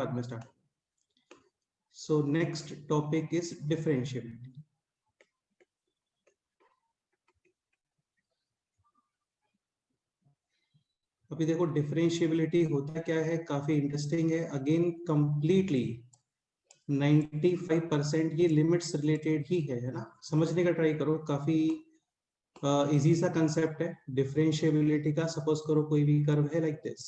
बाद में start. So next topic is differentiability. अभी देखो डिफरेंशिएबिलिटी होता क्या है, काफी इंटरेस्टिंग है। अगेन कंप्लीटली 95% ये लिमिट्स रिलेटेड ही है ना। समझने का ट्राई करो, काफी इजी सा कंसेप्ट है डिफरेंशिएबिलिटी का। सपोज करो कोई भी कर्व है लाइक दिस,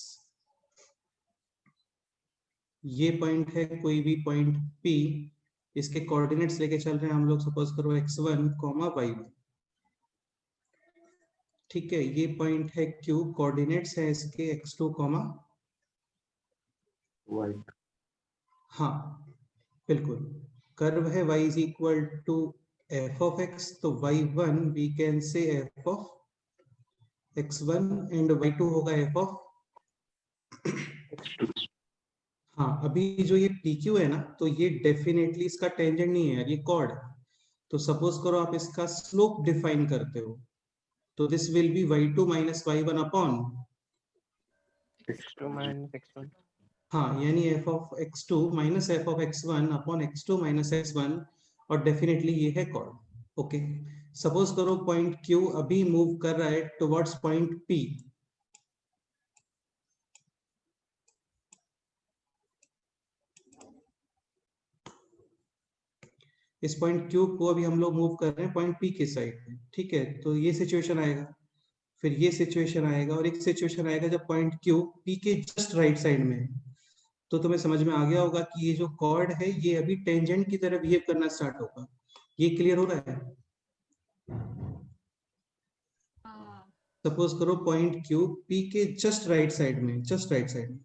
ये पॉइंट है कोई भी पॉइंट P, इसके कोऑर्डिनेट्स लेके चल रहे हैं हम लोग। सपोज करो x1, y1, ठीक है। ये पॉइंट है Q, कोऑर्डिनेट्स है इसके x2, y। हाँ बिल्कुल। कर्व है y is equal to f of x, तो y1 we can say f of x1 and y2 होगा f ऑफ x2। हाँ अभी जो ये PQ है ना, तो ये डेफिनेटली इसका टेंजेंट नहीं है यार, ये कॉर्ड। तो सपोज करो आप इसका स्लोप डिफाइन करते हो, तो this will B y2 minus y1 upon x2 minus x1। हाँ, यानी f of x2 minus f of x1 upon x2 minus x1, और डेफिनेटली ये है कॉर्ड। ओके, सपोज करो पॉइंट Q अभी मूव कर रहा है टुवर्ड्स पॉइंट P। इस पॉइंट Q को अभी हम लोग मूव कर रहे हैं पॉइंट P के साइड में, ठीक है। तो ये सिचुएशन आएगा, फिर ये सिचुएशन आएगा, और एक सिचुएशन आएगा जब पॉइंट Q P के जस्ट राइट साइड में है। तो तुम्हें समझ में आ गया होगा कि ये जो कॉर्ड है ये अभी टेंजेंट की तरह बिहेव करना स्टार्ट होगा। ये क्लियर हो रहा है? सपोज करो पॉइंट Q P के जस्ट राइट साइड में, जस्ट राइट साइड में,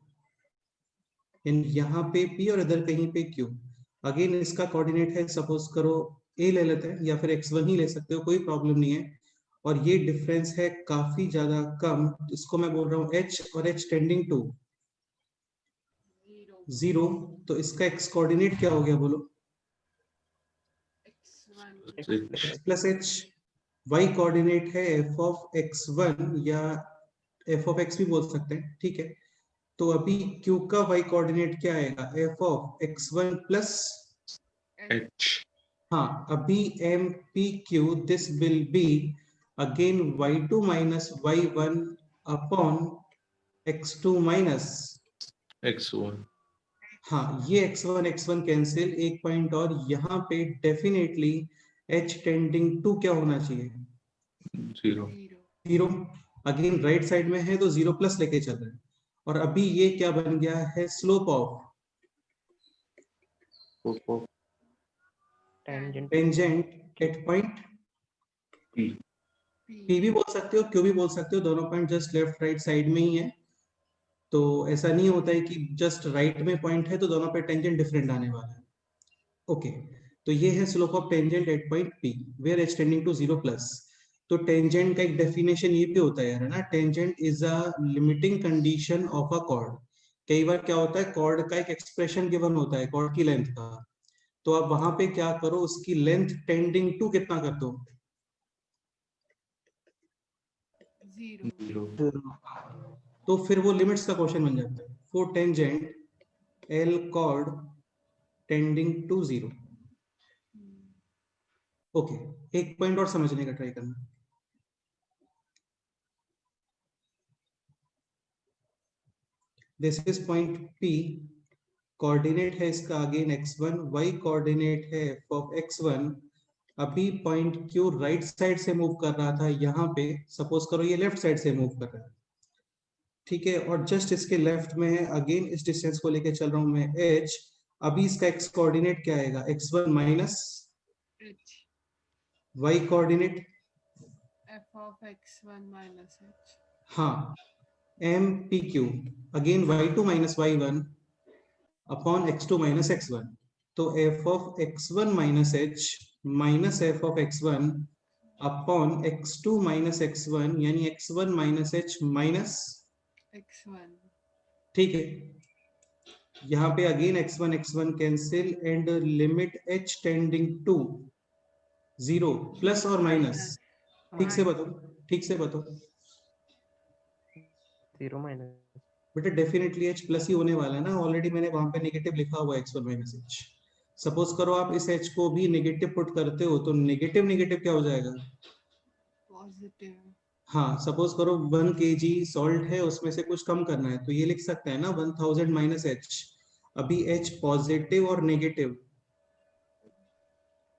यहाँ पे P और इधर कहीं पे Q। अगेन इसका कोऑर्डिनेट है, सपोज करो A ले लेते हैं, या फिर x1 ही ले सकते हो, कोई प्रॉब्लम नहीं है। और ये डिफरेंस है काफी ज्यादा कम, इसको मैं बोल रहा हूँ h, और h टेंडिंग टू 0। तो इसका x कोऑर्डिनेट क्या हो गया बोलो? x plus h। y coordinate है f ऑफ x1 या f ऑफ x भी बोल सकते हैं, ठीक है। तो अभी q का y कोऑर्डिनेट क्या आएगा? f of x1 plus h। हाँ, अभी m p q this will be again y2 minus y1 upon x2 minus x1। हाँ, ये x1 कैंसिल, एक पॉइंट और यहाँ पे डेफिनेटली h टेंडिंग टू क्या होना चाहिए? 0। 0। अगेन राइट साइड में है तो 0 प्लस लेके चल रहे हैं। और अभी ये क्या बन गया है? Slope of tangent at point P। P भी बोल सकते हो, Q भी बोल सकते हो, दोनों point just left right side में ही है। तो ऐसा नहीं होता है कि जस्ट राइट में पॉइंट है तो दोनों पे टेंजेंट डिफरेंट आने वाला है। ओके, तो ये है slope of tangent at point P where h tending to 0 plus. तो टेंजेंट का एक डेफिनेशन ये भी होता है यार, है ना, tangent is a limiting condition of a cord. कई बार क्या होता है, कॉर्ड का एक एक्सप्रेशन गिवन होता है कॉर्ड की लेंथ का, तो आप वहां पे क्या करो, उसकी लेंथ टेंडिंग टू कितना कर दो? 0। तो फिर वो लिमिट्स का क्वेश्चन बन जाता है। For tangent L chord tending to 0। Okay, एक पॉइंट और समझने का ट्राई करना। This is point P, coordinate है इसका अगेन x1, y कोऑर्डिनेट है f ऑफ x1। अभी पॉइंट Q राइट साइड से मूव कर रहा था, यहाँ पे सपोज करो ये लेफ्ट साइड से मूव कर रहा है, ठीक है। और जस्ट इसके लेफ्ट में है, अगेन इस डिस्टेंस को लेके चल रहा हूं मैं h। अभी इसका x कोऑर्डिनेट क्या आएगा? x1 minus y coordinate f of x1 minus h। हाँ, m p q again y2 minus y1 upon x2 minus x1। तो f of x1 minus h minus f of x1 upon x2 minus x1, यानी x1 minus h minus x1। ठीक है। यहाँ पे again x1 cancel and limit h tending to 0 plus और minus. ठीक से बताओ, ठीक से बताओ। 0 माइनस। बेटा डेफिनेटली एच प्लस ही होने वाला है ना, ऑलरेडी मैंने वहां पे नेगेटिव लिखा हुआ है x1 माइनस एच। सपोज करो आप इस एच को भी नेगेटिव पुट करते हो तो नेगेटिव नेगेटिव क्या हो जाएगा? पॉजिटिव। हाँ, सपोज करो 1 kg सॉल्ट है, उसमें से कुछ कम करना है तो ये लिख सकते हैं ना 1000 माइनस एच। अभी एच पॉजिटिव और नेगेटिव,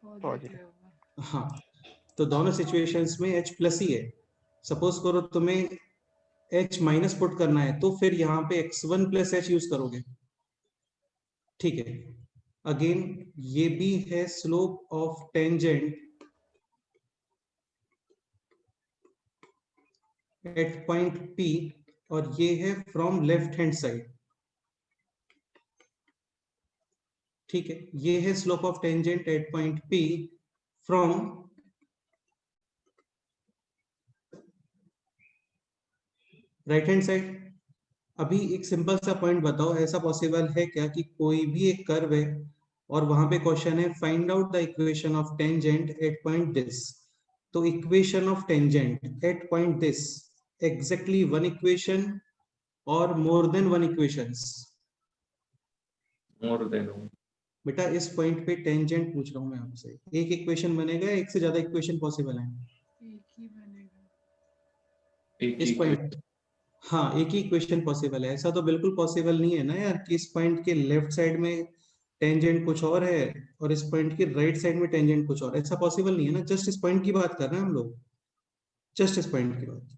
पॉजिटिव। हाँ, तो दोनों सिचुएशंस में एच प्लस ही है। सपोज करो तुम्हें एच माइनस पुट करना है तो फिर यहाँ पे x1 प्लस एच यूज करोगे, ठीक है। अगेन ये भी है slope of tangent at point P और ये है फ्रॉम लेफ्ट हैंड साइड, ठीक है। ये है slope of tangent at point P from right hand side. अभी एक सिंपल सा पॉइंट बताओ, ऐसा पॉसिबल है क्या कि कोई भी एक कर्व है और वहां पे क्वेश्चन है find out the equation of tangent at point this, तो equation of tangent at point this exactly one equation और more than one equations? More than one. बेटा इस पॉइंट पे टेंजेंट पूछ रहा हूं मैं आपसे, एक इक्वेशन बनेगा, एक से ज्यादा इक्वेशन पॉसिबल है? एक ही बनेगा। एक इस ही पॉइंट, हाँ एक ही इक्वेशन पॉसिबल है। ऐसा तो बिल्कुल पॉसिबल नहीं है ना यार कि इस पॉइंट के लेफ्ट साइड में टेंजेंट कुछ और है और इस पॉइंट के राइट साइड में टेंजेंट कुछ और, ऐसा पॉसिबल नहीं है ना। जस्ट इस पॉइंट की बात कर रहे हैं हम लोग, जस्ट इस पॉइंट की बात।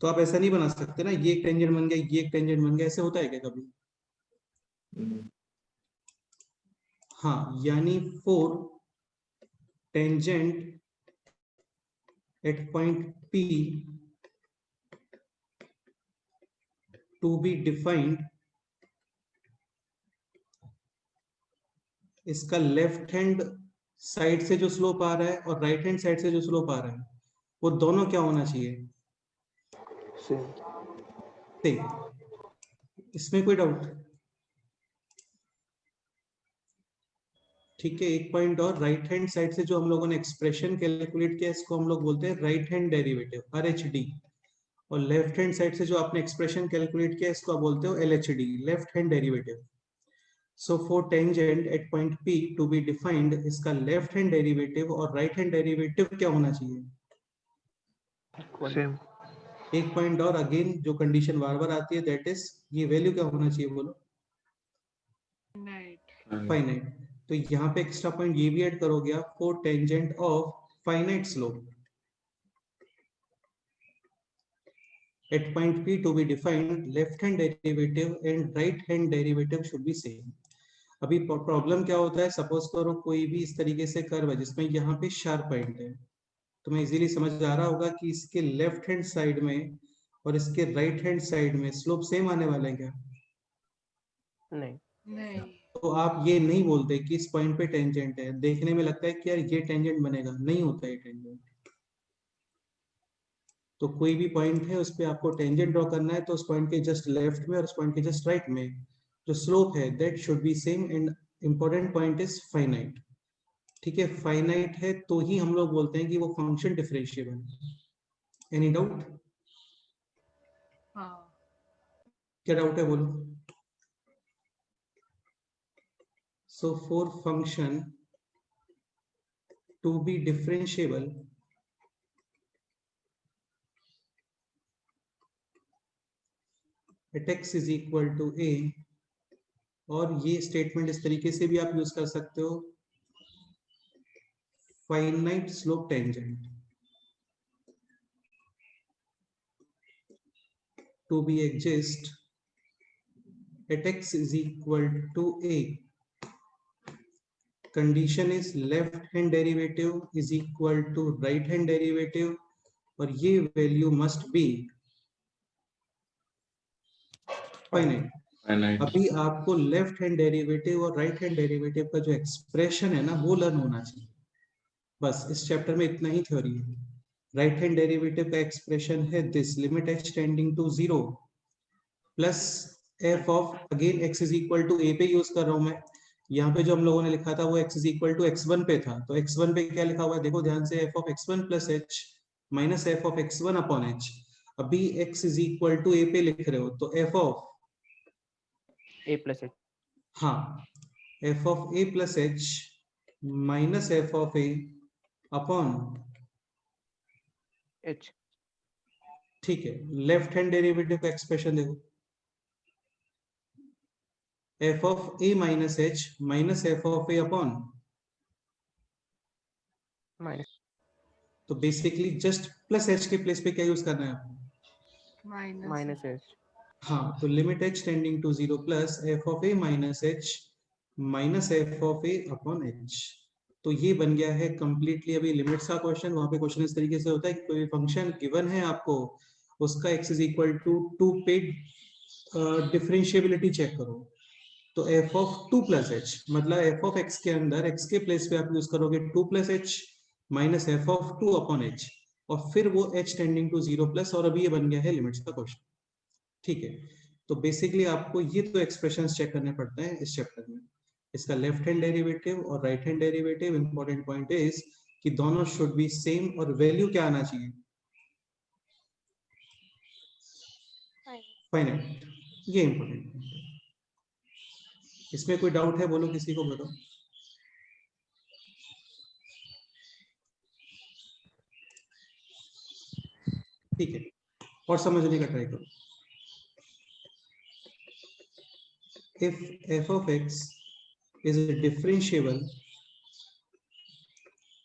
तो आप ऐसा नहीं बना सकते ना, ये एक टेंजेंट बन गया, ये एक टेंजेंट बन गया, ऐसे होता है क्या कभी? हाँ, यानी for tangent at point P to be defined, इसका लेफ्ट हैंड साइड से जो स्लोप आ रहा है और राइट हैंड साइड से जो स्लोप आ रहा है वो दोनों क्या होना चाहिए? सेम। इसमें कोई डाउट? ठीक है, एक पॉइंट और, राइट हैंड साइड से जो हम लोगों ने एक्सप्रेशन कैलकुलेट किया इसको हम लोग बोलते हैं राइट हैंड डेरिवेटिव RHD, और लेफ्ट हैंड साइड से जो आपने एक्सप्रेशन कैलकुलेट किया इसको आप बोलते हो LHD, left hand derivative. So for tangent at point P to be defined, इसका लेफ्ट हैंड डेरिवेटिव और राइट हैंड डेरिवेटिव क्या होना चाहिए? सेम। एक पॉइंट और, अगेन जो कंडीशन बार बार आती है, दैट इज ये वैल्यू क्या होना चाहिए बोलो? फाइनाइट। तो यहाँ पे एक्स्ट्रा पॉइंट ये भी ऐड करोगे आप, for tangent of finite slope at point P to be defined, left hand derivative and right hand derivative should be same. अभी प्रॉब्लम क्या होता है, सपोज करो कोई भी इस तरीके से कर्व है जिसमें यहाँ पे शार्प पॉइंट है, तो मैं इजीली समझ आ रहा होगा कि इसके लेफ्ट हैंड साइड में और इसके राइट हैंड साइड में स्लोप सेम आने वाला है क्या? नहीं। नहीं। तो आप ये नहीं बोलते कि इस पॉइंट पे टेंजेंट है, देखने में लगता है कि यार ये टेंजेंट बनेगा, नहीं होता है टेंजेंट। तो कोई भी पॉइंट है उस पर आपको टेंजेंट ड्रॉ करना है तो उस पॉइंट के जस्ट लेफ्ट में और उस पॉइंट के जस्ट राइट में जो स्लोप है that should be same, and important point is finite. ठीक है, फाइनाइट है तो ही हम लोग बोलते हैं कि वो फंक्शन डिफरेंशिएबल है। Any doubt? हाँ। क्या डाउट है बोलो? So for function to be differentiable, at x is equal to a, और ये स्टेटमेंट इस तरीके से भी आप यूज कर सकते हो, finite slope tangent to be exist at x is equal to a, condition is left hand derivative is equal to right hand derivative, और ये वैल्यू मस्ट बी फाइनाइट। अभी आपको लेफ्ट हैंड डेरिवेटिव और right hand derivative का जो expression है ना वो लर्न होना चाहिए, बस इस चैप्टर में इतना ही थ्योरी है। राइट हैंड डेरिवेटिव का एक्सप्रेशन है this, limit h tending to 0 plus f of, again x is equal to a पे यूज कर रहा हूं मैं, यहाँ पे जो हम लोगों ने लिखा था वो x is equal to x1 पे था, तो x1 पे क्या लिखा हुआ है देखो ध्यान से, f of x1 plus h minus f of x1 upon h। अभी x is equal to a पे लिख रहे हो तो f of a plus h. हाँ f of a plus h minus f of a upon, h. ठीक है, left hand derivative का एक्सप्रेशन देखो, f of a minus h minus f of a upon, minus तो basically just plus h के place पे क्या use करना है आपको, minus minus h. हाँ, तो limit h tending to 0 plus f of a minus h minus f of a upon h। तो ये बन गया है कंप्लीटली अभी लिमिट्स का क्वेश्चन। वहां पे क्वेश्चन इस तरीके से होता है कि कोई फंक्शन गिवन है आपको, उसका x इज इक्वल टू 2 पे डिफरेंशिएबिलिटी चेक करो। तो f ऑफ 2 प्लस h मतलब f ऑफ x के अंदर x के प्लेस पे आप यूज करोगे 2 plus h minus f of 2 upon h, और फिर वो h टेंडिंग टू 0 प्लस, और अभी ये बन गया है लिमिट्स का क्वेश्चन। ठीक है, तो बेसिकली आपको ये तो एक्सप्रेशंस चेक करने पड़ते हैं इस चैप्टर में। इसका लेफ्ट हैंड डेरिवेटिव और right hand derivative, important point is कि दोनों शुड बी सेम, और वैल्यू क्या आना चाहिए, फाइनाइट। ये इंपॉर्टेंट पॉइंट है। इसमें कोई डाउट है, बोलो, किसी को बताओ। ठीक है, और समझने का ट्राई करो। if f of x is differentiable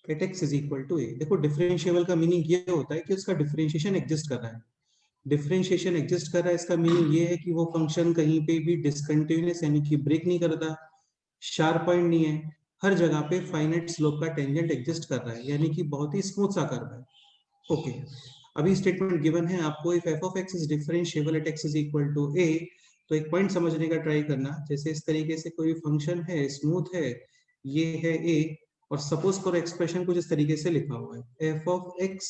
at x is equal to a, देखो डिफरेंशिएबल का मीनिंग ये होता है कि उसका डिफरेंशिएशन एग्जिस्ट कर रहा है। डिफरेंशिएशन एग्जिस्ट कर रहा है, इसका मीनिंग ये है कि वो फंक्शन कहीं पे भी डिसकंटिन्यूअस यानी कि ब्रेक नहीं करता, शार्प पॉइंट नहीं है, हर जगह पे फाइनाइट स्लोप का टेंजेंट एग्जिस्ट कर रहा है, यानी कि बहुत ही स्मूथ सा कर रहा है। ओके, अभी स्टेटमेंट गिवन है आपको, if f of x is differentiable at x is equal to a, तो एक पॉइंट समझने का ट्राई करना, जैसे इस तरीके से कोई फंक्शन है, स्मूथ है, ये है a, और सपोज करो एक्सप्रेशन कुछ इस तरीके से लिखा हुआ है f of x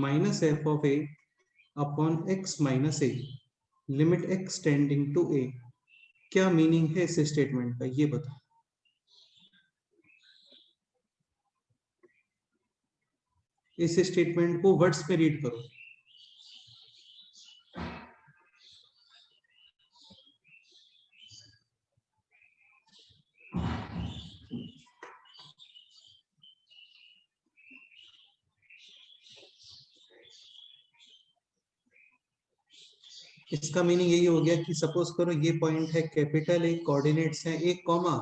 minus f of a upon x minus a, limit x tending to a। क्या मीनिंग है इस स्टेटमेंट का, ये बताओ। इस स्टेटमेंट को वर्ड्स में रीड करो। इसका मीनिंग यही हो गया कि सपोज करो ये पॉइंट है कैपिटल ए, कोऑर्डिनेट्स हैं 1 कॉमा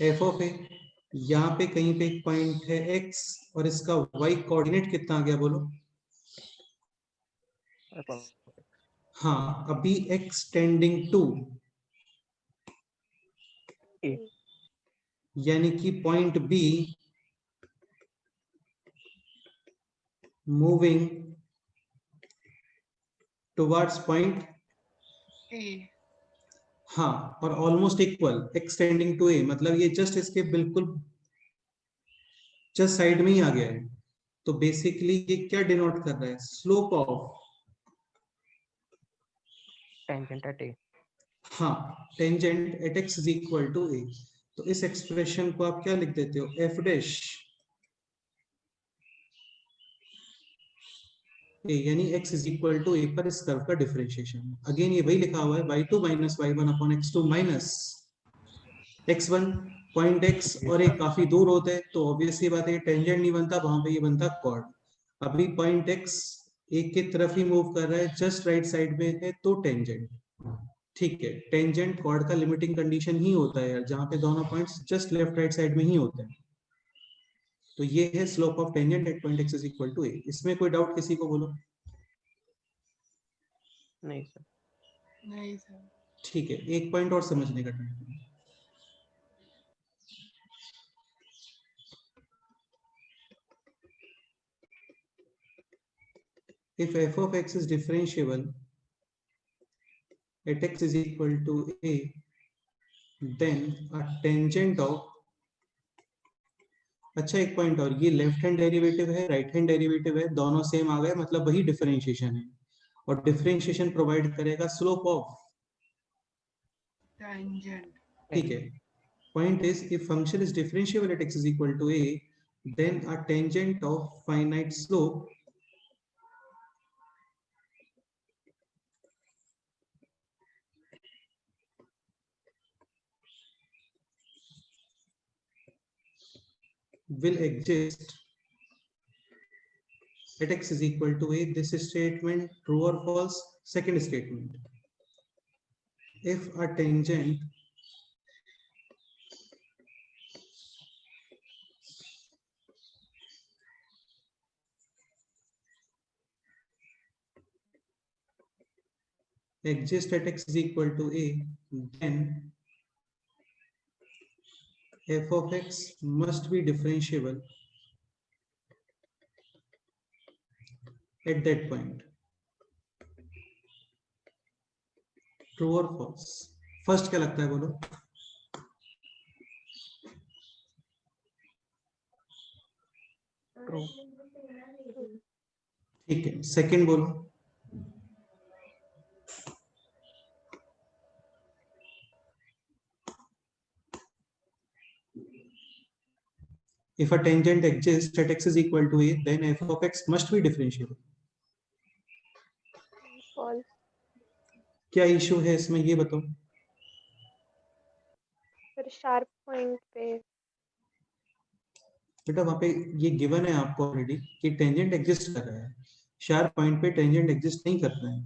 एफ ऑफ ए, यहाँ पे कहीं पे एक पॉइंट है x, और इसका y कोऑर्डिनेट कितना आ गया बोलो। हाँ, अभी x टेंडिंग टू a. यानी कि point B moving towards point A. हाँ, और almost equal, x tending to a मतलब ये जस्ट इसके बिल्कुल जस्ट साइड में ही आ गया है। तो बेसिकली ये क्या डिनोट कर रहा है, slope of, Tangent at a. हाँ, tangent at x is equal to a। तो इस एक्सप्रेशन को आप क्या लिख देते हो, f डैश a, यानी x is equal to a पर इस कर्व का डिफरेंशिएशन। अगेन ये वही लिखा हुआ है, y2 minus y1 upon x2 minus x1, point x और a काफी दूर होते हैं, तो ऑब्वियसली बात है टेंजेंट नहीं बनता, वहां पे ये बनता कॉर्ड। अभी पॉइंट x एक की तरफ ही मूव कर रहा है, जस्ट राइट साइड में है, तो टेंजेंट। ठीक है, टेंजेंट कॉर्ड का लिमिटिंग कंडीशन ही होता है यार, जहां पे दोनों points just left right side में ही होते हैं। तो ये है slope of tangent at point x is equal to a। इसमें कोई डाउट किसी को, बोलो। नहीं सर। नहीं सर। ठीक है, एक पॉइंट और समझने का ट्राई करें। If f of x is differentiable at x is equal to a, then a tangent of, अच्छा एक पॉइंट और, ये लेफ्ट हैंड डेरिवेटिव है, राइट हैंड डेरिवेटिव है, दोनों सेम आ गए, मतलब वही डिफरेंशिएशन है, और डिफरेंशिएशन प्रोवाइड करेगा स्लोप ऑफ Tangent. ठीक है। Point is, if function is differentiable at x is equal to a, then a tangent of finite slope will exist at x is equal to a. This statement true or false? Second statement, if a tangent exists at x is equal to a, then f of x must be differentiable at that point. True or false? First क्या लगता है बोलो? True. ठीक है, second बोलो. If a tangent exists at x is equal to a, then f of x must be differentiable. False. क्या issue है इसमें ये बताओ. फिर शार्प पॉइंट पे बेटा वहां पे ये गिवन है आपको ऑलरेडी कि टेंजेंट एग्जिस्ट कर रहा है. शार्प पॉइंट पे टेंजेंट एग्जिस्ट नहीं करता है.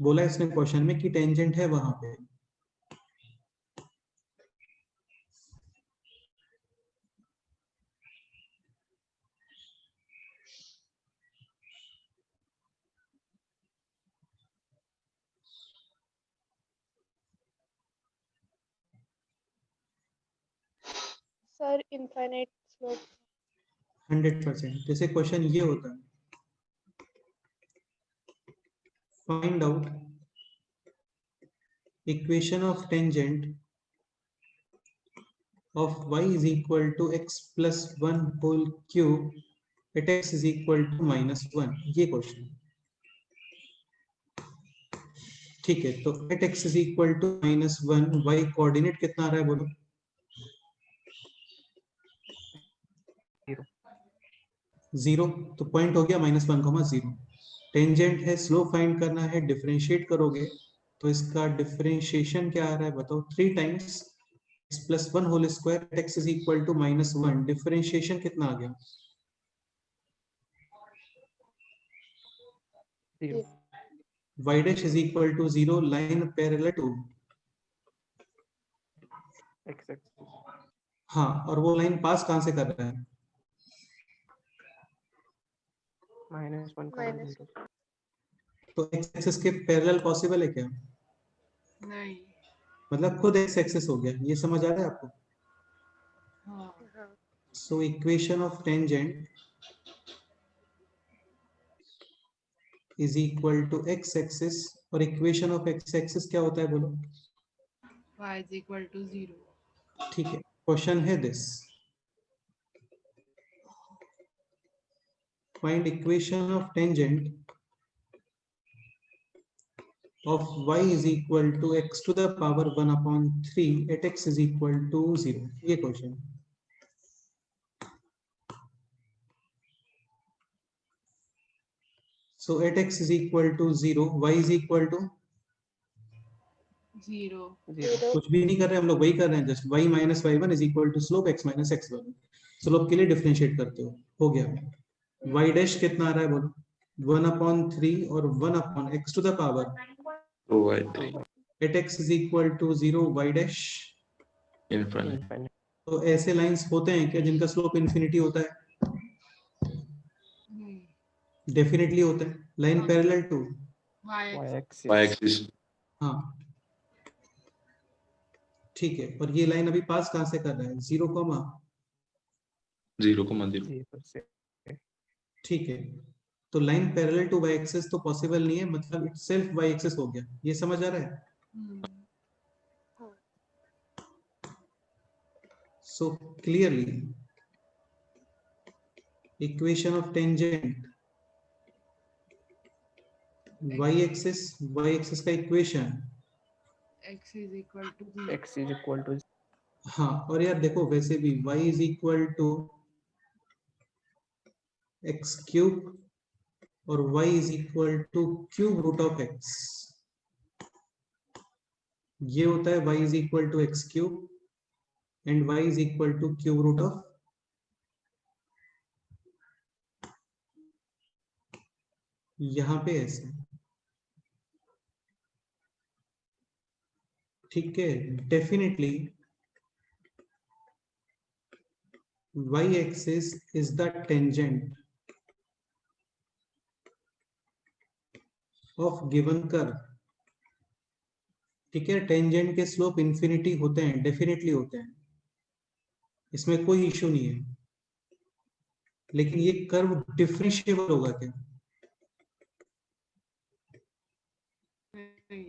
बोला इसने क्वेश्चन में कि टेंजेंट है वहां पे. Sir infinite slope 100%. जैसे क्वेश्चन ये होता है, find out equation of tangent of y is equal to x plus 1 whole cube at x is equal to minus 1. ये क्वेश्चन. ठीक है, तो at x is equal to minus 1, y coordinate कितना आ रहा है बोलो? 0. तो पॉइंट हो गया -1, 0. टेंजेंट है, स्लोप फाइंड करना है, डिफरेंशिएट करोगे तो इसका डिफरेंशिएशन क्या आ रहा है बताओ? 3 times x plus 1 whole square at x is equal to -1. Differentiation कितना आ गया? 0. y dash is equal to 0, line parallel to X axis. हाँ, और वो लाइन पास कहां से कर रहा है? -1, Minus 0. तो x एक्सिस के पैरेलल पॉसिबल है क्या? नहीं. मतलब खुद x एक्सिस हो गया. ये समझ आ रहा है आपको? हाँ. हाँ so equation of tangent is equal to x axis, और इक्वेशन ऑफ x एक्सिस क्या होता है बोलो? Y is equal to 0. ठीक है, क्वेश्चन है this, find equation of tangent of y is equal to x to the power 1 upon 3 at x is equal to 0. ये question. So at x is equal to 0, y is equal to 0. 0 कुछ भी नहीं कर रहे हम लोग, वही कर रहे हैं just. y minus y1 is equal to slope x minus x1. Slope के लिए डिफरेंशिएट करते हो गया. y डैश कितना आ रहा है बोलो? 1 upon 3 और 1 upon x to the power 2/3 at x is equal to 0, y dash. infinite. Infinite. तो ऐसे लाइंस होते हैं क्या जिनका स्लोप इन्फिनिटी होता है? नहीं. डेफिनेटली होता है. Line parallel to Y Y axis. axis. Y-axis हाँ ठीक है, और ये लाइन अभी पास कहां से कर रहा है? 0, 0,0. 0 से. ठीक है, तो line parallel to y axis तो पॉसिबल नहीं है, मतलब इटसेल्फ y एक्सिस हो गया. ये समझ आ रहा है? So clearly equation of tangent y axis का equation. X is equal to 0. X is equal to हाँ, और यार देखो वैसे भी y is equal to x cube और y is equal to cube root of x. ये होता है y is equal to x cube and y is equal to cube root of यहाँ पे ऐसे, ठीक है। Definitely y axis is the tangent of given curve, ठीक है। टेंजेंट के स्लोप इंफिनिटी होते हैं, डेफिनेटली होते हैं, इसमें कोई इशू नहीं है। लेकिन ये कर्व डिफरेंशिएबल होगा क्या? नहीं,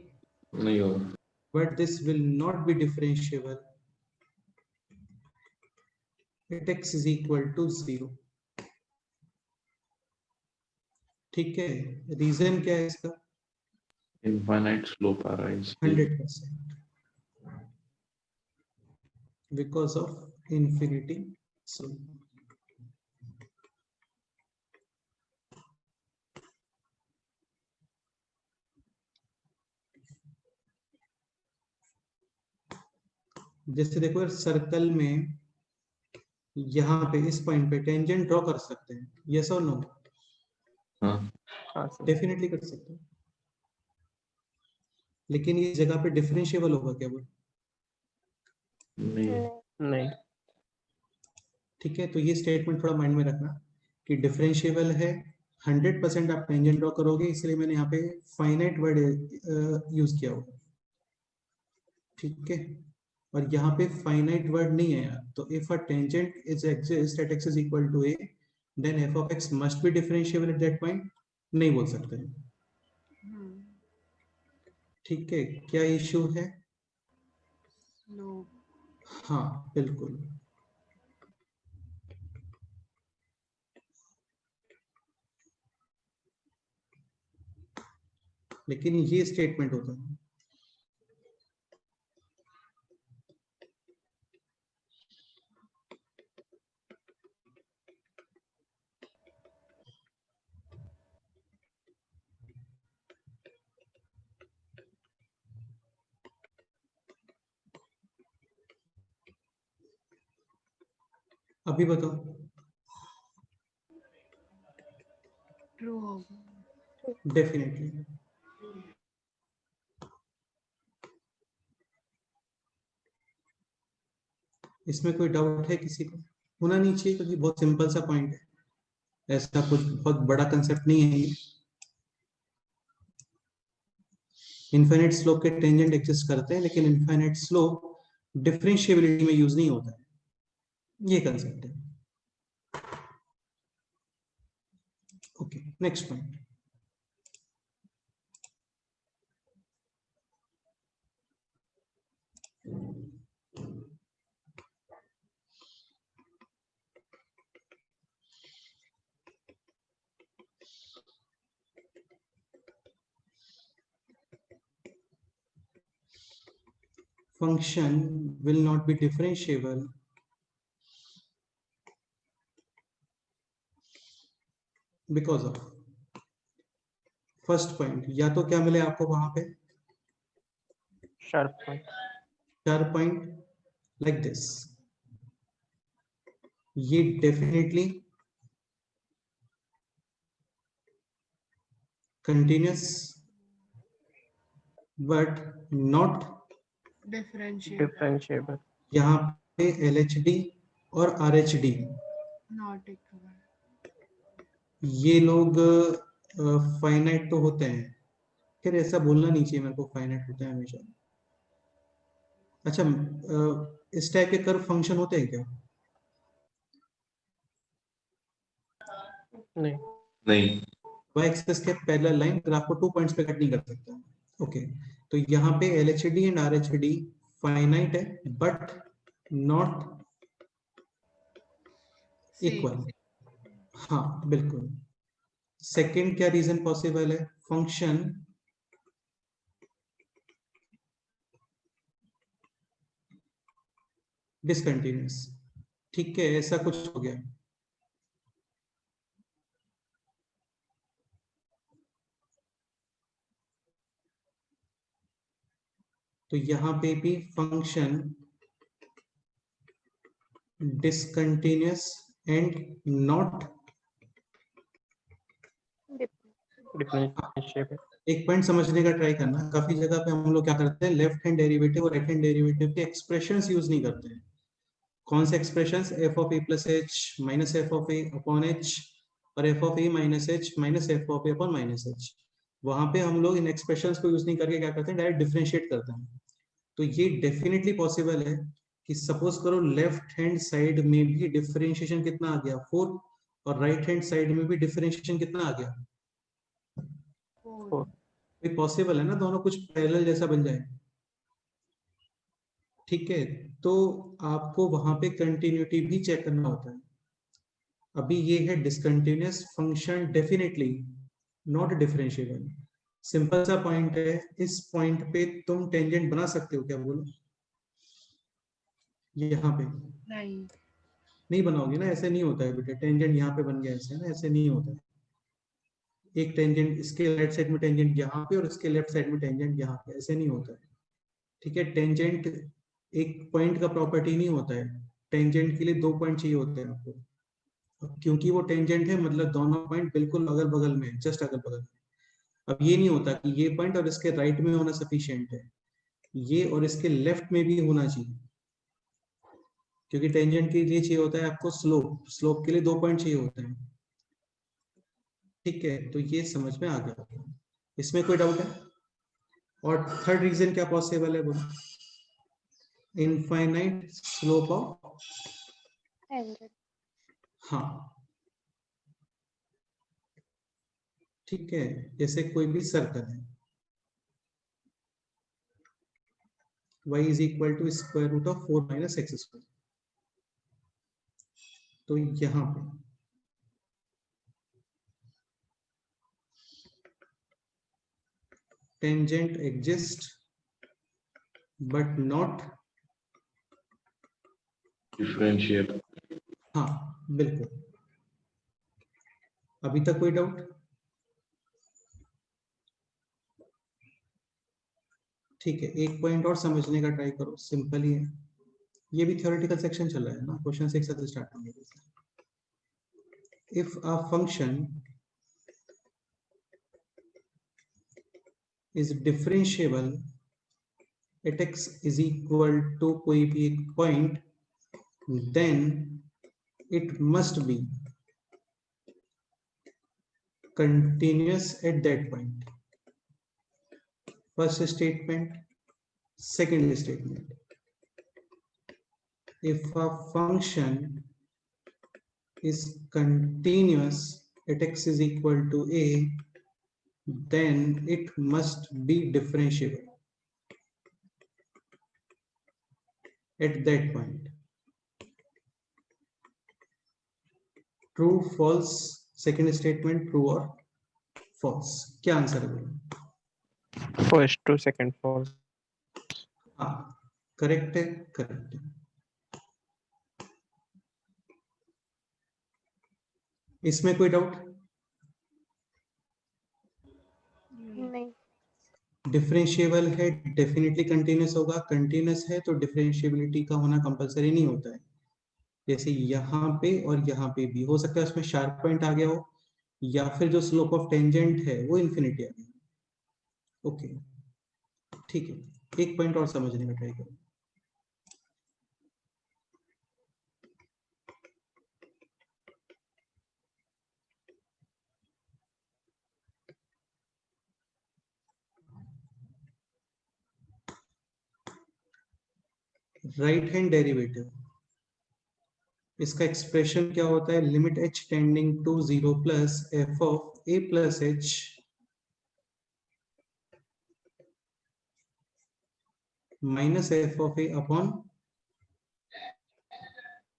नहीं होगा। But this will not be differentiable at x is equal to 0, ठीक है। रीजन क्या है इसका? इनफाइनाइट स्लोप आ रहा है इसलिए। 100% because of infinity slope। जैसे देखो सर्कल में यहाँ पे इस पॉइंट पे टेंजेंट ड्रॉ कर सकते हैं, यस और नो? हाँ, हाँ सर। डेफिनेटली कर सकते हैं, लेकिन ये जगह पे डिफरेंशिएबल होगा क्या वो? नहीं नहीं। ठीक है, तो ये स्टेटमेंट थोड़ा माइंड में रखना कि डिफरेंशिएबल है। 100% आप टेंजेंट ड्रॉ करोगे, इसलिए मैंने यहाँ पे फाइनाइट वर्ड यूज किया होगा, ठीक है। और यहाँ पे फाइनाइट वर्ड नहीं है यार, तो if a tangent is exist at x is equal to a then f of x must be differentiable at that point, नहीं बोल सकते हैं, ठीक है। क्या इशू है? slope, हाँ बिल्कुल, लेकिन ये स्टेटमेंट होता है। अभी बताओ। true होगा। डेफिनेटली, इसमें कोई डाउट है किसी को? होना नहीं चाहिए, क्योंकि बहुत सिंपल सा पॉइंट है, ऐसा कुछ बहुत बड़ा कंसेप्ट नहीं है ये। इनफाइनाइट स्लोप के टेंजेंट एग्जिस्ट करते हैं, लेकिन इनफाइनाइट स्लोप डिफरेंशिएबिलिटी में यूज नहीं होता है, ये कंसेप्ट है। Okay, next point. Function will not be differentiable because of first point. या तो क्या मिले आपको वहां पे? Sharp point. चार पॉइंट लाइक दिस, ये definitely continuous but not differentiable. यहाँ पे LHD और RHD not equivalent, ये लोग फाइनाइट तो होते हैं, फिर ऐसा बोलना नहीं चाहिए मेरे को, फाइनाइट होते हैं हमेशा। अच्छा, इस टाइप के कर्व फंक्शन होते हैं क्या? नहीं। नहीं। y एक्सिस के पैरेलल लाइन ग्राफ को 2 पॉइंट्स पे कट नहीं कर सकता। ओके, तो यहाँ पे LHD एंड RHD फाइनाइट है बट नॉट इक्वल। हाँ बिल्कुल। सेकंड क्या रीजन पॉसिबल है? फंक्शन डिसकंटिन्यूअस, ठीक है, ऐसा कुछ हो गया। तो यहाँ पे भी function discontinuous and not Differentiable. एक पॉइंट समझने का ट्राई करना, काफी जगह पे हम लोग क्या करते हैं, लेफ्ट हैंड डेरिवेटिव और राइट हैंड डेरिवेटिव के एक्सप्रेशंस यूज नहीं करते हैं। कौन से expressions? F of A plus H minus F of A upon H और F of A minus H minus F of A upon minus H. वहां पे हम लोग इन एक्सप्रेशंस को यूज नहीं करके क्या करते हैं, डायरेक्ट डिफरेंशिएट करते हैं। तो ये डेफिनेटली पॉसिबल है कि सपोज करो लेफ्ट हैंड साइड में भी डिफरेंशिएशन कितना आ गया 4 और राइट हैंड साइड में भी डिफरेंशिएशन कितना आ गया 4. ये पॉसिबल है ना, दोनों कुछ पैरेलल जैसा बन जाए। ठीक है, तो आपको वहां पे कंटिन्यूटी भी चेक करना होता है। अभी ये है discontinuous function, definitely not differentiable. Simple सा पॉइंट है, इस पॉइंट पे तुम टेंजेंट बना सकते हो क्या? बोलो, यहाँ पे नहीं. नहीं बनाओगे ना, ऐसे नहीं होता है बेटा। टेंजेंट यहाँ पे बन गया ऐसे ना, ऐसे नहीं होता है। एक टेंजेंट इसके राइट साइड में टेंजेंट यहाँ पे और इसके लेफ्ट साइड में टेंजेंट यहाँ पे, ऐसे नहीं होता है। ठीक है, टेंजेंट एक पॉइंट का प्रॉपर्टी नहीं होता है। टेंजेंट के लिए 2 पॉइंट चाहिए होते हैं आपको, क्योंकि वो टेंजेंट है मतलब दोनों पॉइंट बिल्कुल अगल बगल में, जस्ट अगल बगल में। अब ये नहीं होता कि ये पॉइंट और इसके राइट में होना सफिशिएंट है, ये और इसके लेफ्ट में भी होना चाहिए, क्योंकि टेंजेंट के लिए चाहिए होता है आपको स्लोप, स्लोप के लिए 2 पॉइंट चाहिए होते हैं। ठीक है, तो ये समझ में आ गया, इसमें कोई डाउट है? और थर्ड रीजन क्या पॉसिबल है बोलो? Infinite slope of tangent. हाँ, ठीक है, जैसे कोई भी सर्कल है, y is equal to square root of 4 minus x square. तो यहां पे tangent exist but not differentiable. हाँ बिल्कुल। अभी तक कोई डाउट? ठीक है, एक पॉइंट और समझने का ट्राई करो, सिंपल ही है, ये भी थ्योरेटिकल सेक्शन चल रहा है ना, क्वेश्चन एक साथ स्टार्ट होंगे। If a function is differentiable at x is equal to कोई भी एक point, then it must be continuous at that point. First statement, second statement. If a function is continuous at x is equal to a, then it must be differentiable at that point. True, false, second statement, true or false? क्या answer है? First to second false. हाँ, correct है, correct है। इसमें कोई doubt? नहीं. Differentiable है, definitely continuous होगा, कंटिन्यूस है तो डिफरेंशिएबिलिटी का होना कंपलसरी नहीं होता है। जैसे यहाँ पे और यहाँ पे भी हो सकता है उसमें शार्प पॉइंट आ गया हो, या फिर जो स्लोप ऑफ टेंजेंट है वो इन्फिनिटी आ गया। ओके, ठीक है, एक पॉइंट और समझने का ट्राई करो। राइट हैंड डेरिवेटिव, इसका एक्सप्रेशन क्या होता है? Limit h tending to 0 plus f of a plus h minus F of a upon,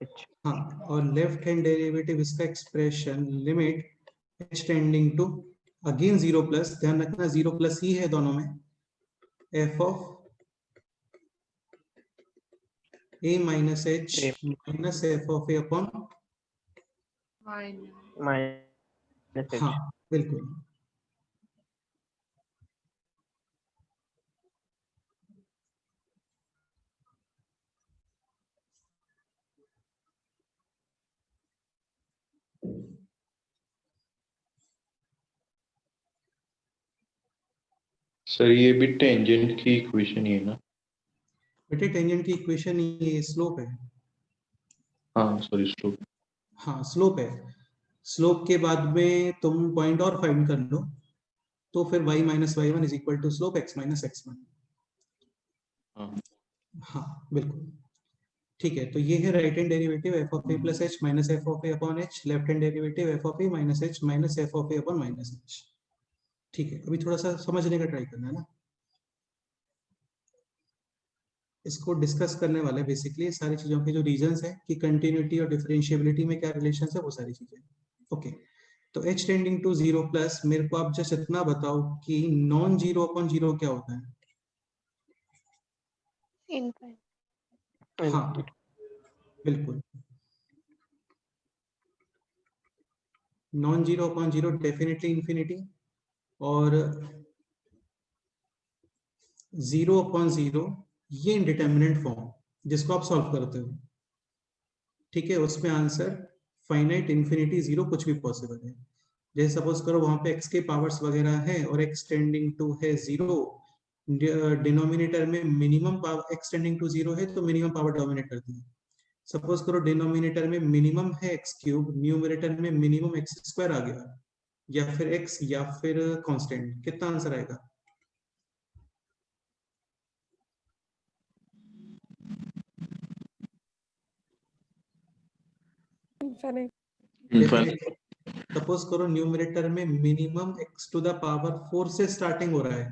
H. हाँ, और लेफ्ट हैंड डेरिवेटिव इसका expression limit h tending to again 0 plus, ध्यान रखना 0 प्लस ही है दोनों में, f of a minus h A. Minus F of a upon, Minus H. हाँ बिल्कुल। सर ये भी टेंजेंट की इक्वेशन ही है ना? बेटे टेंजेंट की इक्वेशन ये स्लोप है। हाँ सॉरी स्लोप। हाँ स्लोप है। स्लोप के बाद में तुम पॉइंट और फाइंड कर लो, तो फिर y minus y one is equal to slope x minus x one. हाँ हाँ बिल्कुल ठीक है। तो ये है right hand derivative f of A plus H minus F of A upon h, left hand derivative f of A minus H minus F of A upon minus h. ठीक है, अभी थोड़ा सा समझने का ट्राई करना है ना, इसको डिस्कस करने वाले बेसिकली सारी चीजों के जो रीजंस है कि कंटिन्यूटी और डिफरेंशिएबिलिटी में क्या रिलेशन है, वो सारी चीजें। ओके तो h tending to zero plus, मेरे को आप जस्ट इतना बताओ कि नॉन जीरो अपॉन जीरो क्या होता है। इनफाइनाइट। हाँ बिल्कुल, non zero upon zero definitely infinity, और जीरो अपॉन जीरो ये इंडिटरमिनेट फॉर्म जिसको आप सॉल्व करते हो। ठीक है, उसमें आंसर फाइनाइट, इंफिनिटी, जीरो कुछ भी पॉसिबल है। जैसे सपोज करो वहां पे x के पावर्स वगैरह है और x टेंडिंग टू है जीरो, डिनोमिनेटर में minimum power x tending to zero है तो मिनिमम पावर डोमिनेट करती है। सपोज करो डिनोमिनेटर में मिनिमम है x क्यूब, न्यूमरेटर में मिनिमम x स्क्वायर आ गया, या फिर x या फिर कांस्टेंट, कितना आंसर आएगा। इनफाइनाइट। सपोज करो न्यूमरेटर में minimum x to the power 4 से स्टार्टिंग हो रहा है,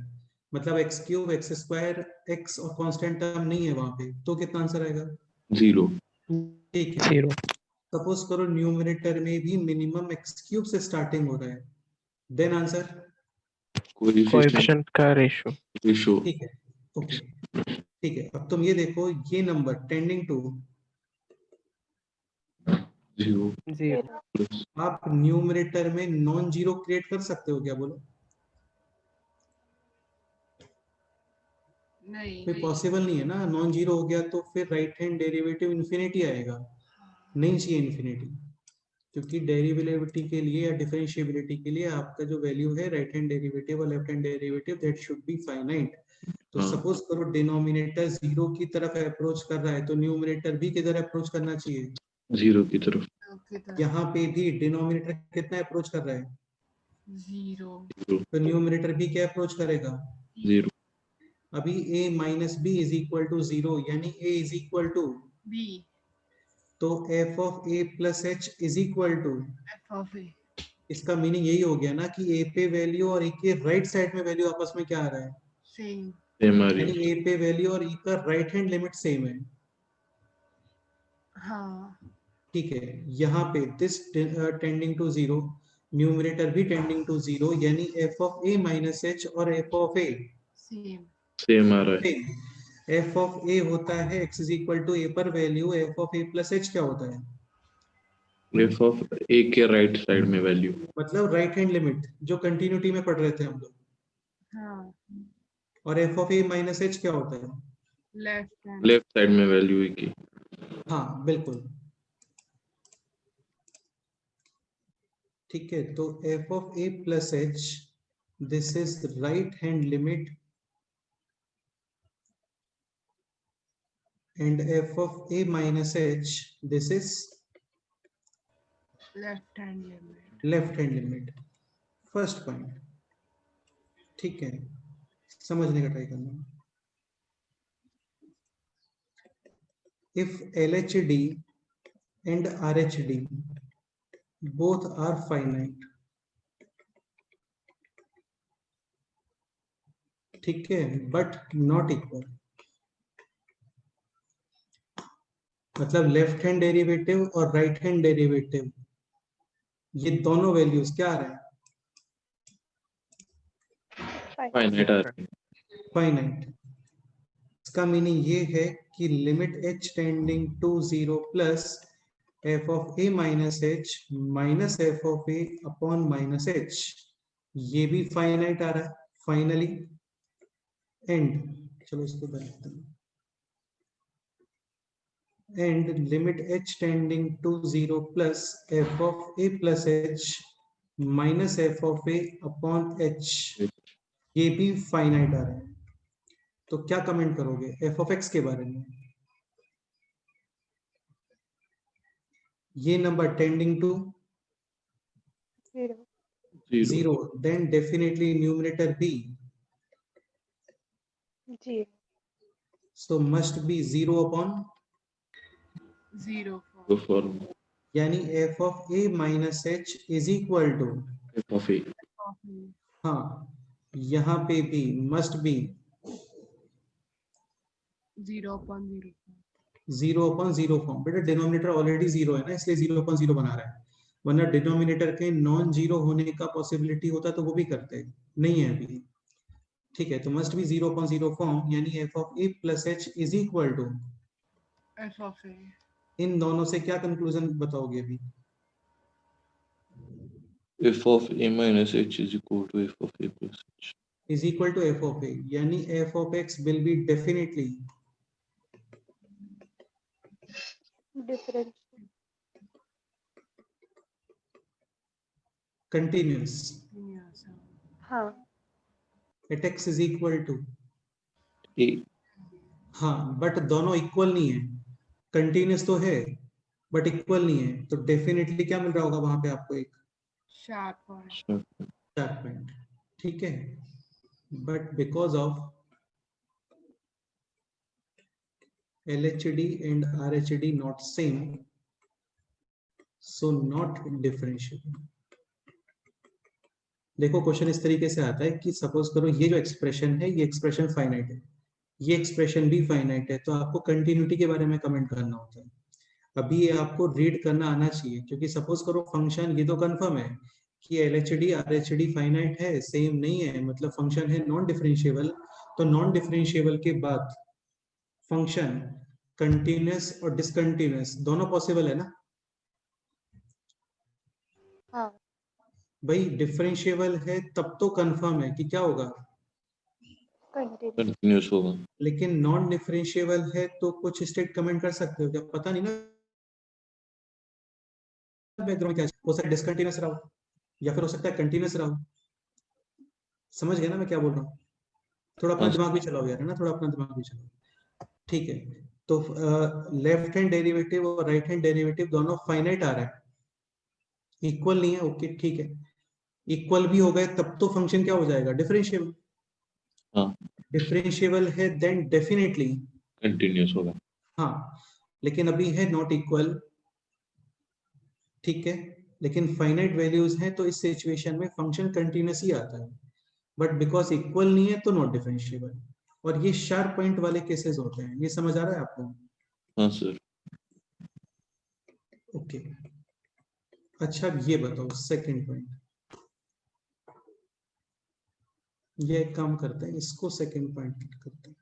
मतलब x cube x square x और कांस्टेंट टर्म नहीं है वहां पे, तो कितना आंसर आएगा। जीरो। ठीक है, 0 सपोज करो न्यूमरेटर में भी मिनिमम x क्यूब से स्टार्टिंग हो रहा है, देन आंसर। कोएफिशिएंट का रेशियो रेशो। ठीक है ओके ठीक है, अब तुम ये देखो ये number tending to, zero 0 plus आप न्यूमरेटर में नॉन जीरो क्रिएट कर सकते हो क्या, बोलो। नहीं कोई पॉसिबल नहीं है ना, नॉन जीरो हो गया तो फिर राइट हैंड डेरिवेटिव इन्फिनिटी आएगा, नहीं चाहिए इन्फिनिटी, क्योंकि डेरिवेबिलिटी के लिए या डिफरेंशिएबिलिटी के लिए आपका जो वैल्यू है राइट हैंड डेरिवेटिव और left hand derivative that should be finite. तो हाँ सपोज करो डिनोमिनेटर जीरो की तरफ अप्रोच कर रहा है तो न्यूमरेटर भी किधर अप्रोच करना चाहिए, जीरो की तरफ। यहाँ पे भी डिनोमिनेटर कितना अप्रोच कर रहा है, जीरो। जीरो तो न्यूमरेटर भी क्या अप्रोच करेगा। जीरो। अभी a minus B is equal to zero, यानी a is equal to, B तो f of a plus H is equal to, F of A इसका मीनिंग यही हो गया ना कि a पे वैल्यू और e के राइट साइड में वैल्यू आपस में क्या आ रहा है, सेम। सेम आ यानी रही है। a पे वैल्यू और e का राइट हैंड लिमिट सेम है। हाँ ठीक है, यहाँ पे this tending to zero, numerator भी टेंडिंग टू जीरो, यानी f of a minus H और f of a same. Same आ रहा है। सेम। f ऑफ a होता है x is equal to a पर value, f of a plus h क्या होता है, एफ ऑफ ए के राइट साइड में वैल्यू। मतलब राइट हैंड लिमिट जो कंटिन्यूटी में पढ़ रहे थे हम लोग, हाँ और f of a minus h क्या होता है। Left hand. लेफ्ट साइड में वैल्यू ए की। हाँ बिल्कुल ठीक है, तो f of a plus h this is right hand limit, and f of a minus h this is left hand limit. left hand limit। First point ठीक है, समझने का ट्राई करना। if LHD and RHD both are finite, ठीक है, but not equal, मतलब left hand derivative और right hand derivative ये दोनों वैल्यूज क्या आ रहे हैं, फाइनाइट आ रही है। फाइनाइट। इसका मीनिंग ये है कि limit h tending to zero plus f of a minus h minus f of a upon minus h, ये भी फाइनाइट आ रहा है फाइनली। एंड चलो इसको बनाते हैं, and limit h tending to zero plus f of a plus h minus f of a upon h, ये भी फाइनाइट आ रहे हैं, तो क्या कमेंट करोगे एफ ऑफ एक्स के बारे में? ये number tending to 0. 0, then definitely numerator b, 0. so must be 0 upon, 0 go for for यानी f of a minus h is equal to, f of a. of a. हाँ यहाँ पे भी must be 0 upon 0. 0 upon 0 form. बेटा denominator already 0 है ना, इसलिए 0 upon 0 बना रहा है, वरना डिनोमिनेटर के नॉन जीरो होने का पॉसिबिलिटी होता तो वो भी करते, नहीं है अभी। ठीक है, तो मस्ट बी 0 upon 0 फॉर्म, यानी f of a plus h is equal to, F of a. इन दोनों से क्या कंक्लूजन बताओगे अभी? f of a minus h is equal to f of a plus h. is equal to f of a, यानी f of x will be definitely Differential. continuous Yes. हाँ. at x is equal to, a हाँ but दोनों equal नहीं है, continuous तो है but equal नहीं है, तो डेफिनेटली क्या मिल रहा होगा वहां पे आपको? एक Sharp point. sharp sharp point, ठीक है, but because of LHD and RHD not same, so not differentiable। देखो क्वेश्चन इस तरीके से आता है कि सपोज करो ये जो एक्सप्रेशन है ये एक्सप्रेशन फाइनाइट है, ये एक्सप्रेशन भी फाइनाइट है, तो आपको कंटिन्यूटी के बारे में कमेंट करना होता है। अभी ये आपको रीड करना आना चाहिए, क्योंकि सपोज करो फंक्शन ये तो कंफर्म है कि LHD RHD फाइनाइट है, सेम नहीं है, मतलब फंक्शन है नॉन डिफरेंशिएबल, तो नॉन डिफरेंशिएबल के बाद फंक्शन कंटिन्यूअस और डिसकंटिन्यूअस दोनों पॉसिबल है ना? हाँ. भाई डिफरेंशिएबल है तब तो कंफर्म है कि क्या होगा, Continuous. continuous होगा। लेकिन नॉन डिफरेंशिएबल है तो कुछ स्टेट कमेंट कर सकते हो क्या? पता नहीं ना बैकग्राउंड क्या हो सकता है, डिसकंटिन्यूअस रहा हो या फिर हो सकता है कंटिन्यूअस रहा हो। समझ गए ना मैं क्या बोल रहा हूँ? थोड़ा अपना हाँ दिमाग भी चलाओ यार, है ना, थोड़ा अपना दिमाग भी चलाओ। ठीक है, तो लेफ्ट हैंड डेरिवेटिव और राइट हैंड डेरिवेटिव दोनों फाइनाइट आ रहा है, इक्वल नहीं है, ओके ठीक है, इक्वल भी हो गए तब तो फंक्शन क्या हो जाएगा, डिफरेंशिएबल। हाँ डिफरेंशिएबल है देन डेफिनेटली, continuous होगा। हाँ, लेकिन अभी है नॉट इक्वल, ठीक है, लेकिन फाइनाइट वैल्यूज हैं तो इस सिचुएशन में फंक्शन कंटिन्यूअस ही आता है, बट बिकॉज इक्वल नहीं है तो नॉट डिफरेंशिएबल, और ये शार्प पॉइंट वाले केसेस होते हैं। ये समझ आ रहा है आपको? हाँ सर। ओके, अच्छा अब ये बताओ सेकंड पॉइंट, ये एक काम करते हैं, इसको सेकंड पॉइंट करते हैं।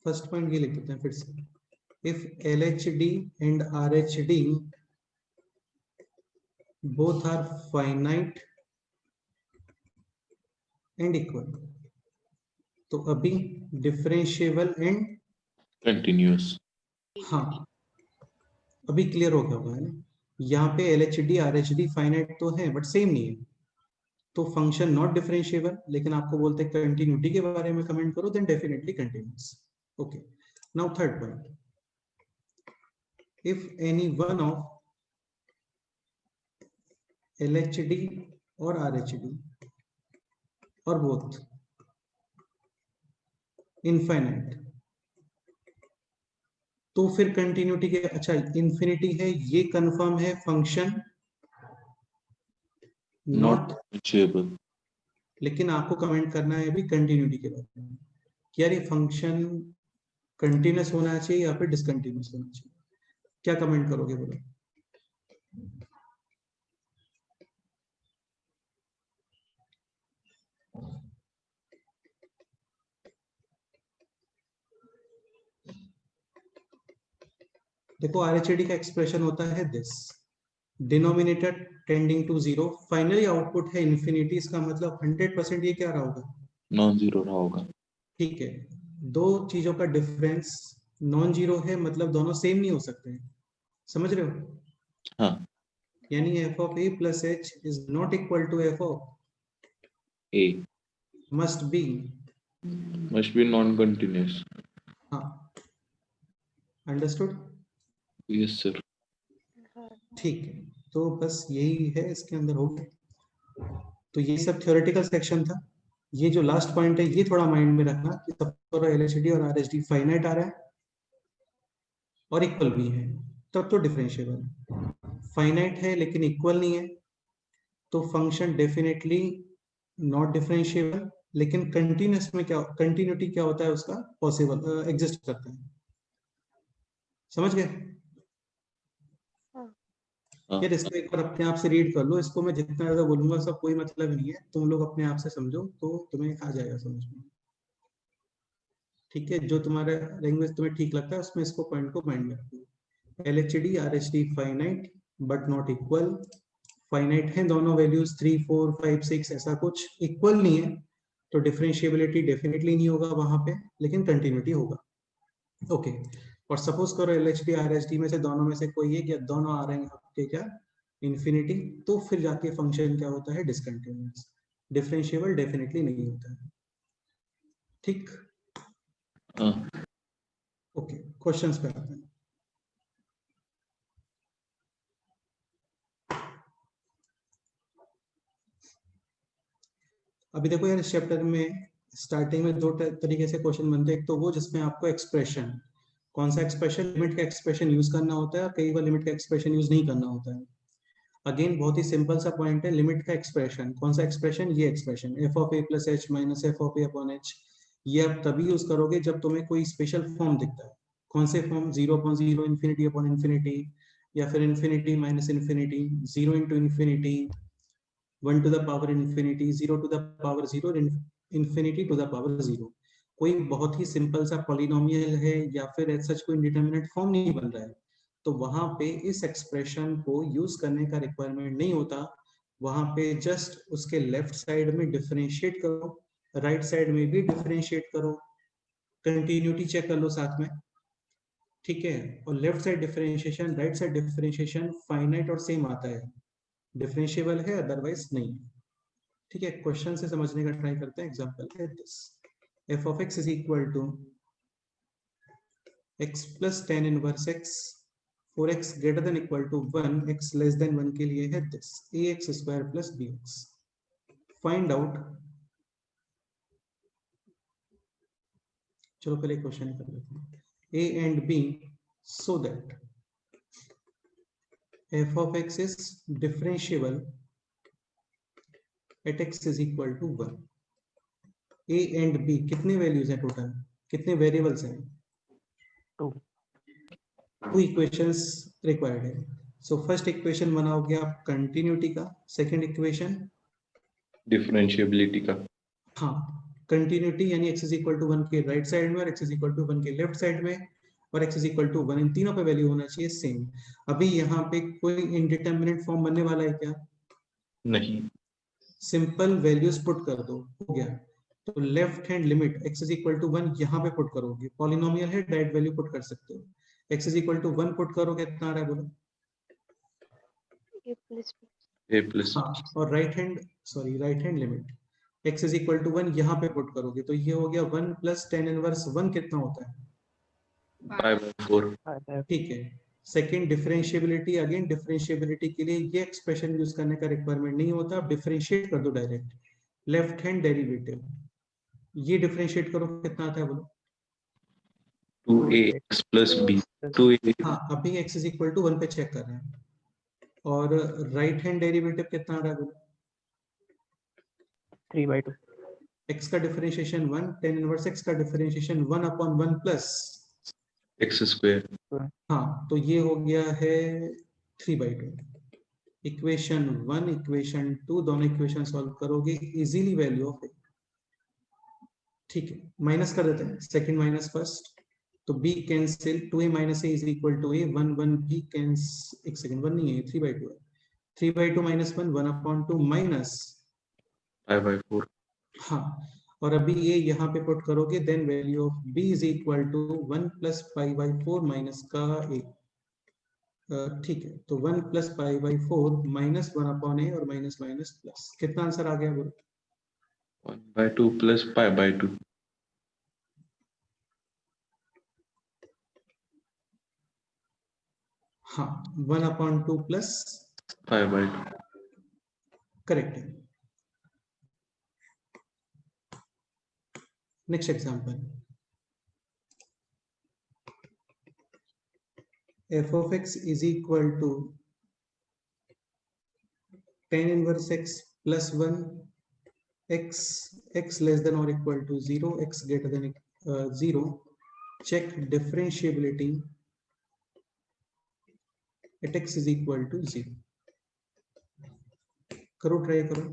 फर्स्ट पॉइंट ये लिख देते हैं फिर से, if LHD and RHD both are finite and equal, तो अभी डिफरेंशिएबल एंड, continuous हाँ अभी क्लियर हो गया होगा है ना? यहाँ पे LHD RHD फाइनाइट तो है बट सेम नहीं है, तो फंक्शन नॉट डिफरेंशिएबल, लेकिन आपको बोलते हैं कंटिन्यूटी के बारे में कमेंट करो, then definitely continuous. Okay, now third point, if any one of LHD और RHD और बोथ इनफाइनाइट, तो फिर कंटिन्यूटी के, अच्छा इंफिनिटी है ये कंफर्म है, फंक्शन not नॉट, differentiable लेकिन आपको कमेंट करना है अभी कंटिन्यूटी के बारे में, कि यार ये फंक्शन कंटिन्यूअस होना चाहिए या फिर डिसकंटिन्यूअस होना चाहिए, क्या कमेंट करोगे बोलो? देखो RHAD का एक्सप्रेशन होता है this, denominator tending to 0, finally output है इन्फिनिटी, इसका मतलब 100% ये क्या रहा होगा, नॉन जीरो रहा होगा। ठीक है। दो चीजों का डिफरेंस नॉन जीरो है, मतलब दोनों सेम नहीं हो सकते हैं, समझ रहे हो? हाँ, यानी f of a plus h is not equal to f of A must be, must be non continuous. हाँ, अंडरस्टूड? Yes sir. हाँ ठीक है, तो बस यही है इसके अंदर, हो गया। तो ये सब थ्योरेटिकल सेक्शन था। ये जो लास्ट पॉइंट है ये थोड़ा माइंड में रखना कि सब एलएचडी और आरएचडी फाइनाइट आ रहा है और इक्वल भी है, तब तो डिफरेंशिएबल। फाइनाइट है लेकिन इक्वल नहीं है, तो फंक्शन डेफिनेटली नॉट डिफरेंशिएबल। लेकिन कंटिन्यूस में क्या, कंटिन्यूटी क्या होता है उसका, पॉसिबल एग्जिस्ट करता है, समझ गए? हाँ, यार इसको एक बार अपने आप से रीड कर लो, इसको मैं जितना ज्यादा बोलूंगा सब कोई मतलब नहीं है, तुम लोग अपने आप से समझो तो तुम्हें आ जाएगा समझ में, ठीक है? जो तुम्हारा लैंग्वेज तुम्हें ठीक लगता है उसमें इसको पॉइंट को माइंड में रखो। LHD RHD finite but not equal, finite है दोनों वैल्यूज 3 4 5 6, ऐसा कुछ इक्वल नहीं है, तो डिफरेंशिएबिलिटी डेफिनेटली नहीं होगा वहां पे, लेकिन कंटिन्यूटी होगा। ओके, और सपोज करो एलएचडी आरएचडी में से दोनों में से कोई एक या दोनों आ रहे हैं आपके क्या, इन्फिनिटी, तो फिर जाके फंक्शन क्या होता है, डिसकंटिन्यूअस। डिफरेंशिएबल डेफिनेटली नहीं होता है, ठीक? हाँ। ओके, क्वेश्चंस पे आते हैं। अभी देखो यार, इस चैप्टर में स्टार्टिंग में दो तरीके से क्वेश्चन बनते हैं। एक तो वो जिसमें आपको एक्सप्रेशन, कौन सा एक्सप्रेशन, लिमिट का एक्सप्रेशन यूज करना होता है, और कई बार लिमिट का एक्सप्रेशन यूज नहीं करना होता है। अगेन बहुत ही सिंपल सा पॉइंट है, लिमिट का एक्सप्रेशन, कौन सा एक्सप्रेशन, ये expression f of a plus h minus f of a upon h, ये आप तभी यूज करोगे जब तुम्हें कोई स्पेशल फॉर्म दिखता है। कौन से फॉर्म, 0/0, इन्फिनिटी अपॉन इन्फिनिटी, या फिर infinity minus infinity, 0 into infinity, 1 to the power infinity, 0 to the power 0, infinity to the power 0। कोई बहुत ही सिंपल सा पॉलिनोमियल है या फिर सच कोई इंडिटरमिनेट फॉर्म नहीं बन रहा है, तो वहां पे इस एक्सप्रेशन को यूज करने का रिक्वायरमेंट नहीं होता। वहां पे जस्ट उसके लेफ्ट साइड में डिफरेंशिएट करो, राइट साइड में भी डिफरेंशिएट करो, कंटिन्यूटी चेक कर लो साथ में, ठीक है? और left side differentiation, right side differentiation finite और सेम आता है, डिफरेंशिएबल है, अदरवाइज नहीं, ठीक है? क्वेश्चन से समझने का ट्राई करते हैं। एग्जांपल है this, f of x is equal to x plus tan inverse x, 4x greater than equal to 1, x less than 1 के लिए है this, ax square plus bx। Find out, चलो पहले क्वेश्चन कर लेते हैं, a and b so that f of x is differentiable at x is equal to 1। a and b कितने values हैं टोटल, कितने वेरिएबल्स हैं? 2 इक्वेशंस रिक्वायर्ड है। सो फर्स्ट इक्वेशन बनाओगे आप कंटिन्यूटी का, सेकंड इक्वेशन डिफरेंशिएबिलिटी का। हाँ, कंटिन्यूटी यानी x इज इक्वल टू 1 के राइट साइड में और x इज इक्वल टू 1 के लेफ्ट साइड में, और x इज इक्वल टू 1, इन तीनों पे वैल्यू होना चाहिए सेम। अभी यहाँ पे कोई इंडिटरमिनेट फॉर्म बनने वाला है क्या? नहीं। सिंपल वैल्यूज पुट कर दो, हो गया। तो left hand limit x is equal to 1 यहाँ पे पुट करोगे, पॉलिनोमियल है डायरेक्ट वैल्यू पुट कर सकते हो, x is equal to 1 put करोगे, कितना आ रहा है बोलो? a plus b, a plus हाँ, और right hand limit x is equal to 1 यहाँ पे पुट करोगे, तो ये हो गया 1 प्लस tan इनवर्स 1 कितना होता है? 5/4। ठीक है। सेकंड डिफरेंशिएबिलिटी, अगेन डिफरेंशिएबिलिटी के लिए ये एक्सप्रेशन यूज करने का रिक्वायरमेंट नहीं होता, आप डिफरेंशिएट कर दो डायरेक्ट, लेफ्ट हैंड डेरिवेटिव, ये डिफरेंशिएट करो, कितना आता है बोलो? 2ax plus b। 2a। हाँ, अभी x इज इक्वल टू 1 पे चेक कर रहे हैं, और राइट हैंड डेरिवेटिव कितना आ रहा है बोलो? 3/2 x का डिफरेंशिएशन 1, tan इनवर्स x का differentiation 1 upon 1 plus x square. हाँ, तो ये हो गया है 3/2। इक्वेशन 1 इक्वेशन 2 दोनों इक्वेशन सॉल्व करोगे, इजीली वैल्यू ऑफ, ठीक है, माइनस कर देते हैं, सेकंड माइनस फर्स्ट, तो b cancel, 2a minus a is equal to a, 1 b cancel, एक सेकंड 1 नहीं है 3/2 है, 3/2 माइनस 1 1/2 माइनस 5/4 हाँ, और अभी ये यहाँ पे पुट करोगे, then value of b is equal to 1 plus 5/4 minus का a, ठीक है, तो 1 प्लस 5/4 माइनस 1/a और माइनस माइनस प्लस, कितना आंसर आ गया बोलो? 1/2 plus 5/2 हाँ, 1/2 प्लस 5/2 करेक्ट है। Next example, f of x is equal to tan inverse x plus 1, x less than or equal to 0, x greater than 0, check differentiability at x is equal to 0. करो, try करो।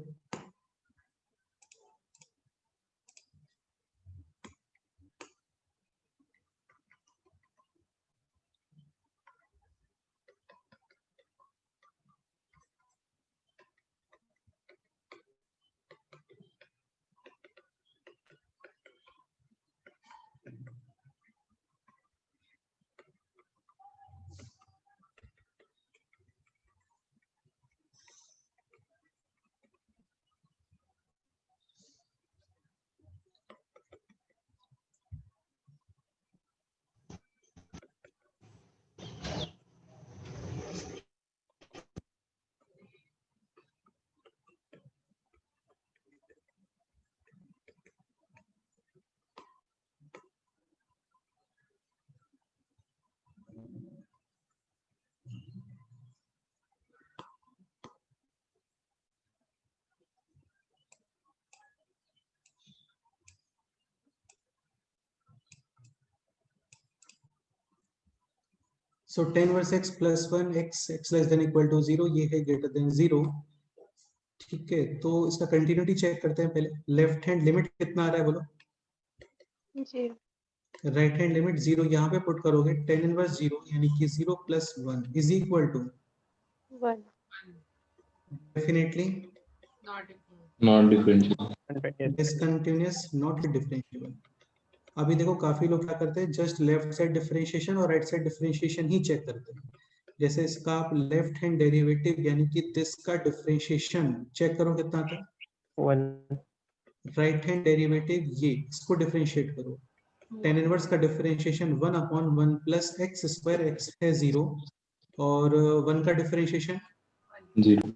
सो tan inverse x plus 1, x less than equal to 0, ये है greater than 0, ठीक है। तो इसका continuity check करते हैं पहले। लेफ्ट हैंड लिमिट कितना आ रहा है बोलो? 0 राइट हैंड लिमिट 0, यहाँ पे पुट करोगे tan इनवर्स 0 यानी कि 0 plus 1 is equal to 1 definitely Not equal. not differentiable discontinuous, not differentiable। अभी देखो काफी लोग क्या करते हैं, जस्ट लेफ्ट साइड डिफरेंशिएशन और राइट साइड डिफरेंशिएशन ही चेक करते हैं। जैसे इसका आप लेफ्ट हैंड डेरिवेटिव यानी कि दिस का डिफरेंशिएशन चेक करो कितना था, 1 राइट हैंड डेरिवेटिव ये, इसको डिफरेंशिएट करो, tan इनवर्स का differentiation 1/1 plus x square, x है 0 और 1 का डिफरेंशिएशन 0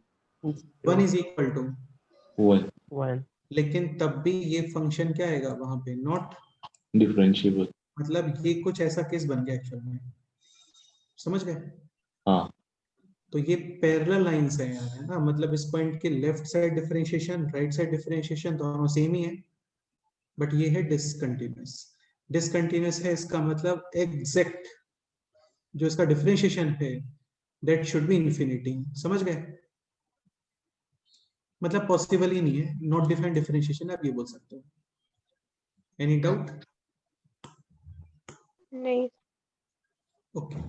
1 इज इक्वल टू 1 1 लेकिन तब भी ये फंक्शन क्या आएगा वहां पे, नॉट, differentiable मतलब ये कुछ ऐसा केस बन गया एक्चुअल में, समझ गए? हाँ तो ये पैरेलल लाइंस है यार, है ना, मतलब इस पॉइंट के left side differentiation right side differentiation दोनों सेम ही है, बट ये है डिसकंटिन्यूअस। डिसकंटिन्यूअस है इसका मतलब एग्जैक्ट जो इसका डिफरेंशिएशन है दैट शुड बी इंफिनिटी, समझ गए? मतलब पॉसिबल ही नहीं है, नॉट डिफाइंड डिफरेंशिएशन आप ये बोल सकते हो। Any doubt? नहीं ओके,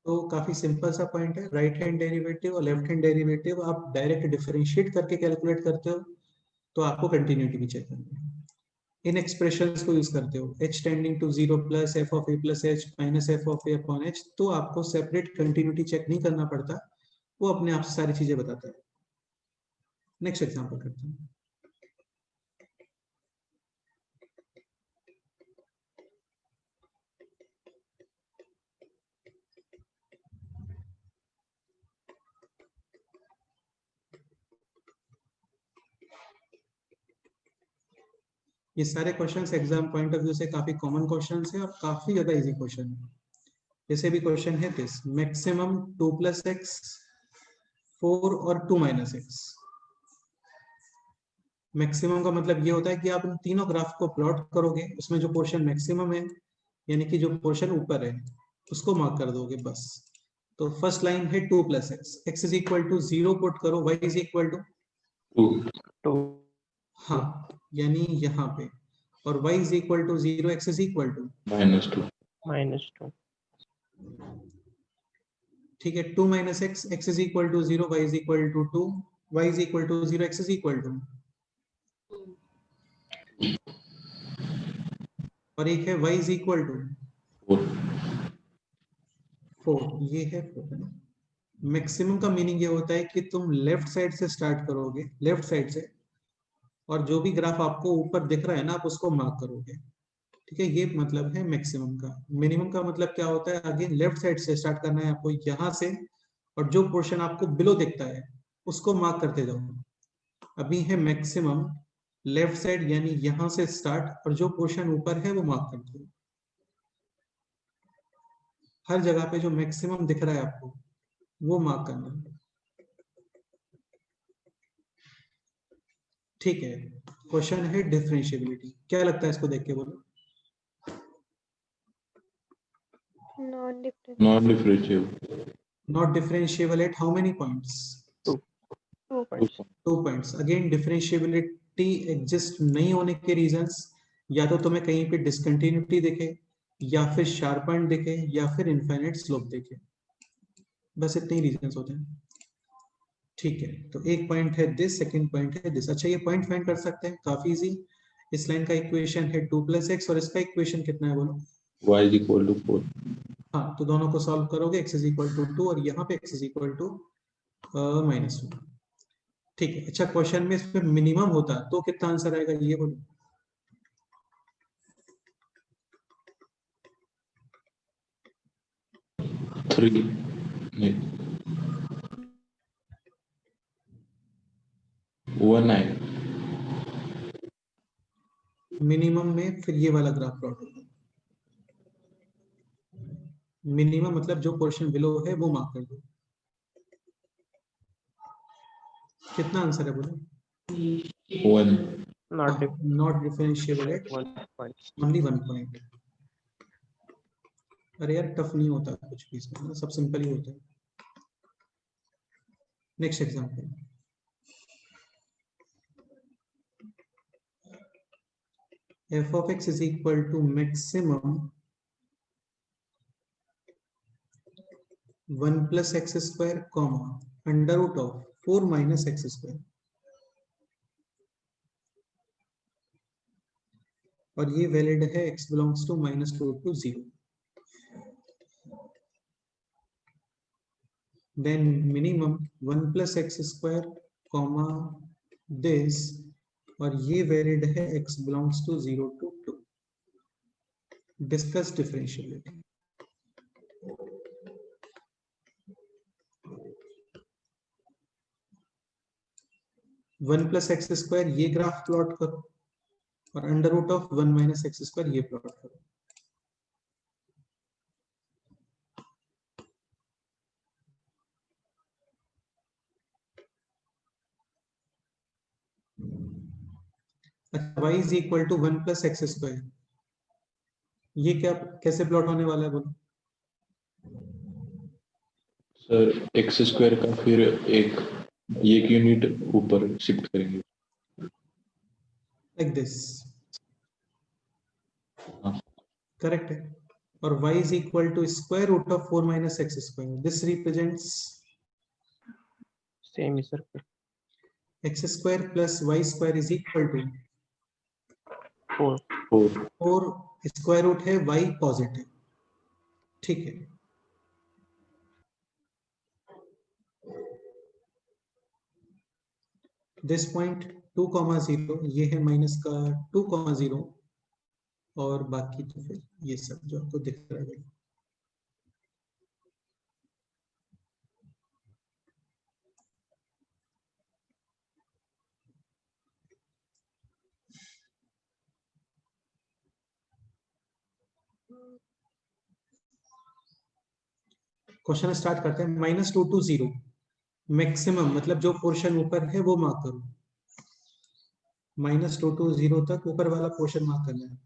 तो काफी सिंपल सा पॉइंट है, राइट हैंड डेरिवेटिव और लेफ्ट हैंड डेरिवेटिव आप डायरेक्ट डिफरेंशिएट करके कैलकुलेट करते हो तो आपको कंटिन्यूटी भी चेक करनी है। इन एक्सप्रेशंस को यूज करते हो, h tending to 0 plus f of a plus h minus f of a upon h, तो आपको सेपरेट कंटिन्यूटी चेक नहीं करना पड़ता, वो अपने आप से सारी चीजें बताता है। नेक्स्ट एग्जांपल करते हैं। ये सारे questions exam point of view से काफी कॉमन क्वेश्चंस है और काफी ज्यादा इजी क्वेश्चन है। जैसे भी क्वेश्चन है दिस, मैक्सिमम 2 प्लस एक्स 4 और 2 माइनस एक्स। मैक्सिमम का मतलब ये होता है कि आप इन तीनों ग्राफ को प्लॉट करोगे, उसमें जो पोर्शन मैक्सिमम है यानी कि जो पोर्शन ऊपर है उसको मार्क कर दोगे बस। तो फर्स्ट लाइन है 2 plus x, x is equal to 0 put करो, वाई इज इक्वल टू 2 हाँ, यानी यहाँ पे और y is equal to 0, x is equal to -2. -2. ठीक है, 2 minus x, x is equal to 0, y is equal to 2, y is equal to 0, x is equal to, और एक है y is equal to 4. 4, ये है 4 है ना। मैक्सिमम का मीनिंग ये होता है कि तुम लेफ्ट साइड से स्टार्ट करोगे, लेफ्ट साइड से, और जो भी ग्राफ आपको ऊपर दिख रहा है ना, आप उसको मार्क करोगे। ठीक है, ये मतलब है मैक्सिमम का। मिनिमम का मतलब क्या होता है, अगेन लेफ्ट साइड से स्टार्ट करना है आपको यहाँ से, और जो पोर्शन आपको बिलो दिखता है उसको मार्क करते जाओ। अभी है मैक्सिमम लेफ्ट साइड, यानी यहाँ से स्टार्ट, और जो पोर्शन ऊपर है वो मार्क कर दो। हर जगह पे जो मैक्सिमम दिख रहा है आपको वो मार्क करना है। ठीक है, क्वेश्चन है डिफरेंशिएबिलिटी। क्या लगता है इसको देख के बोलो? Non differentiable. Not differentiable. Not differentiable eight how many points? 2 points. 2 points. Again differentiability exist नहीं होने के रीजंस, या तो तुम्हें कहीं पे डिसकंटिन्यूटी दिखे, या फिर शार्प पॉइंट दिखे, या फिर इनफाइनाइट स्लोप दिखे। बस इतने ही रीजंस होते हैं। ठीक है, तो एक पॉइंट है दिस, सेकंड पॉइंट है दिस। अच्छा, ये पॉइंट फाइंड कर सकते हैं, काफी इजी। इस लाइन का इक्वेशन है 2 + x, और इसका इक्वेशन कितना है बोलो? Y is equal to 4. हाँ, तो दोनों को सॉल्व करोगे, x is equal to 2 और यहाँ पे x is equal to -2। ठीक है, अच्छा क्वेश्चन में इसमें मिनिमम होता तो कितना आंसर आएगा ये बोलो? Three. नहीं. 1 आएगा. मिनिमम में फिर ये वाला ग्राफ प्लॉट होगा। मिनिमम मतलब जो पोर्शन बिलो है वो मार्क कर दो। कितना आंसर है बोलो? 1. Not differentiable eight 1 point. Only 1 point. अरे यार, टफ नहीं होता कुछ भी इसमें, सब सिंपल ही होता है। Next example, f of x is equal to maximum 1 plus x square comma under root of 4 minus x square, और ये वैलिड है x belongs to -2 to 0। then minimum 1 plus x square comma this, और ये valid है x belongs to 0 to 2। Discuss differentiability. One plus x square ये graph plot करो, और under root of 1 minus x square ये plot करो। y is equal to 1 plus x square, ये क्या कैसे प्लॉट होने वाला है बोलो? सर एक्स स्क्वायर का फिर एक यूनिट ऊपर शिफ्ट करेंगे, लाइक दिस, हाँ। करेक्ट है। और y is equal to square root of 4 minus x square, this represents Same circle. x square plus y square is equal to 4. 4 square root है y positive. ठीक है, this point 2,0 ये है minus का 2,0, और बाकी तो फिर ये सब जो आपको दिख रहा है। क्वेश्चन स्टार्ट करते हैं। -2 to 0 मैक्सिमम मतलब जो पोर्शन ऊपर है वो मार्क करो। -2 to 0 तक ऊपर वाला पोर्शन मार्क करना है।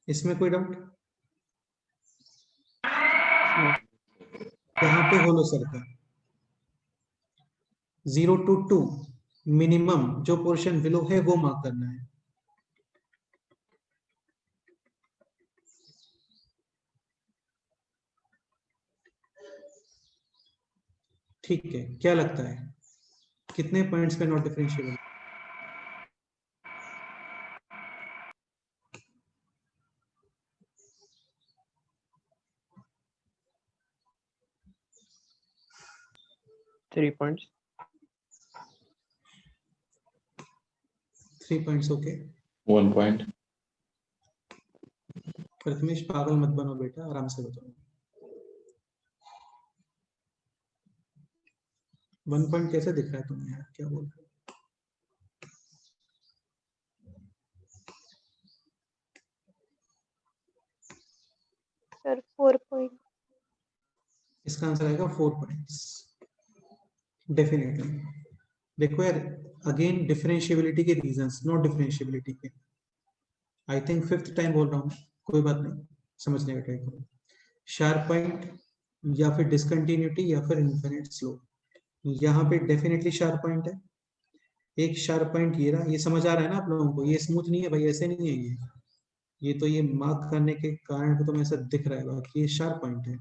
इसमें कोई डाउट? यहाँ पे होलो सर्कल 0 to 2 मिनिमम जो पोर्शन बिलो है वो मार्क करना है। ठीक है, क्या लगता है कितने पॉइंट्स पे not differentiable? Three points. 3 points, okay. 1 point. Prathamesh पागल मत बनो बेटा, आराम से बताओ। 1 पॉइंट कैसे दिख रहा है तुम्हें यार, क्या बोल रहे हो? Sir 4 point. इसका आंसर आएगा 4 पॉइंट्स डेफिनेटली। देखो यार, अगेन डिफरेंशिएबिलिटी के रीजंस, नॉट डिफरेंशिएबिलिटी के। आई थिंक 5th टाइम बोल रहा हूँ, कोई बात नहीं, समझने का ट्राई करो। शार्प पॉइंट या फिर डिसकंटिन्यूटी या फिर इनफिनिट स्लोप, यहाँ पे डेफिनेटली शार्प पॉइंट है। एक शार्प पॉइंट ये रहा, ये समझ आ रहा है ना आप लोगों को? ये स्मूथ नहीं है भाई, ऐसे नहीं है ये तो ये मार्क करने के कारण तो तुम्हें ऐसा दिख रहा है कि ये शार्प पॉइंट है।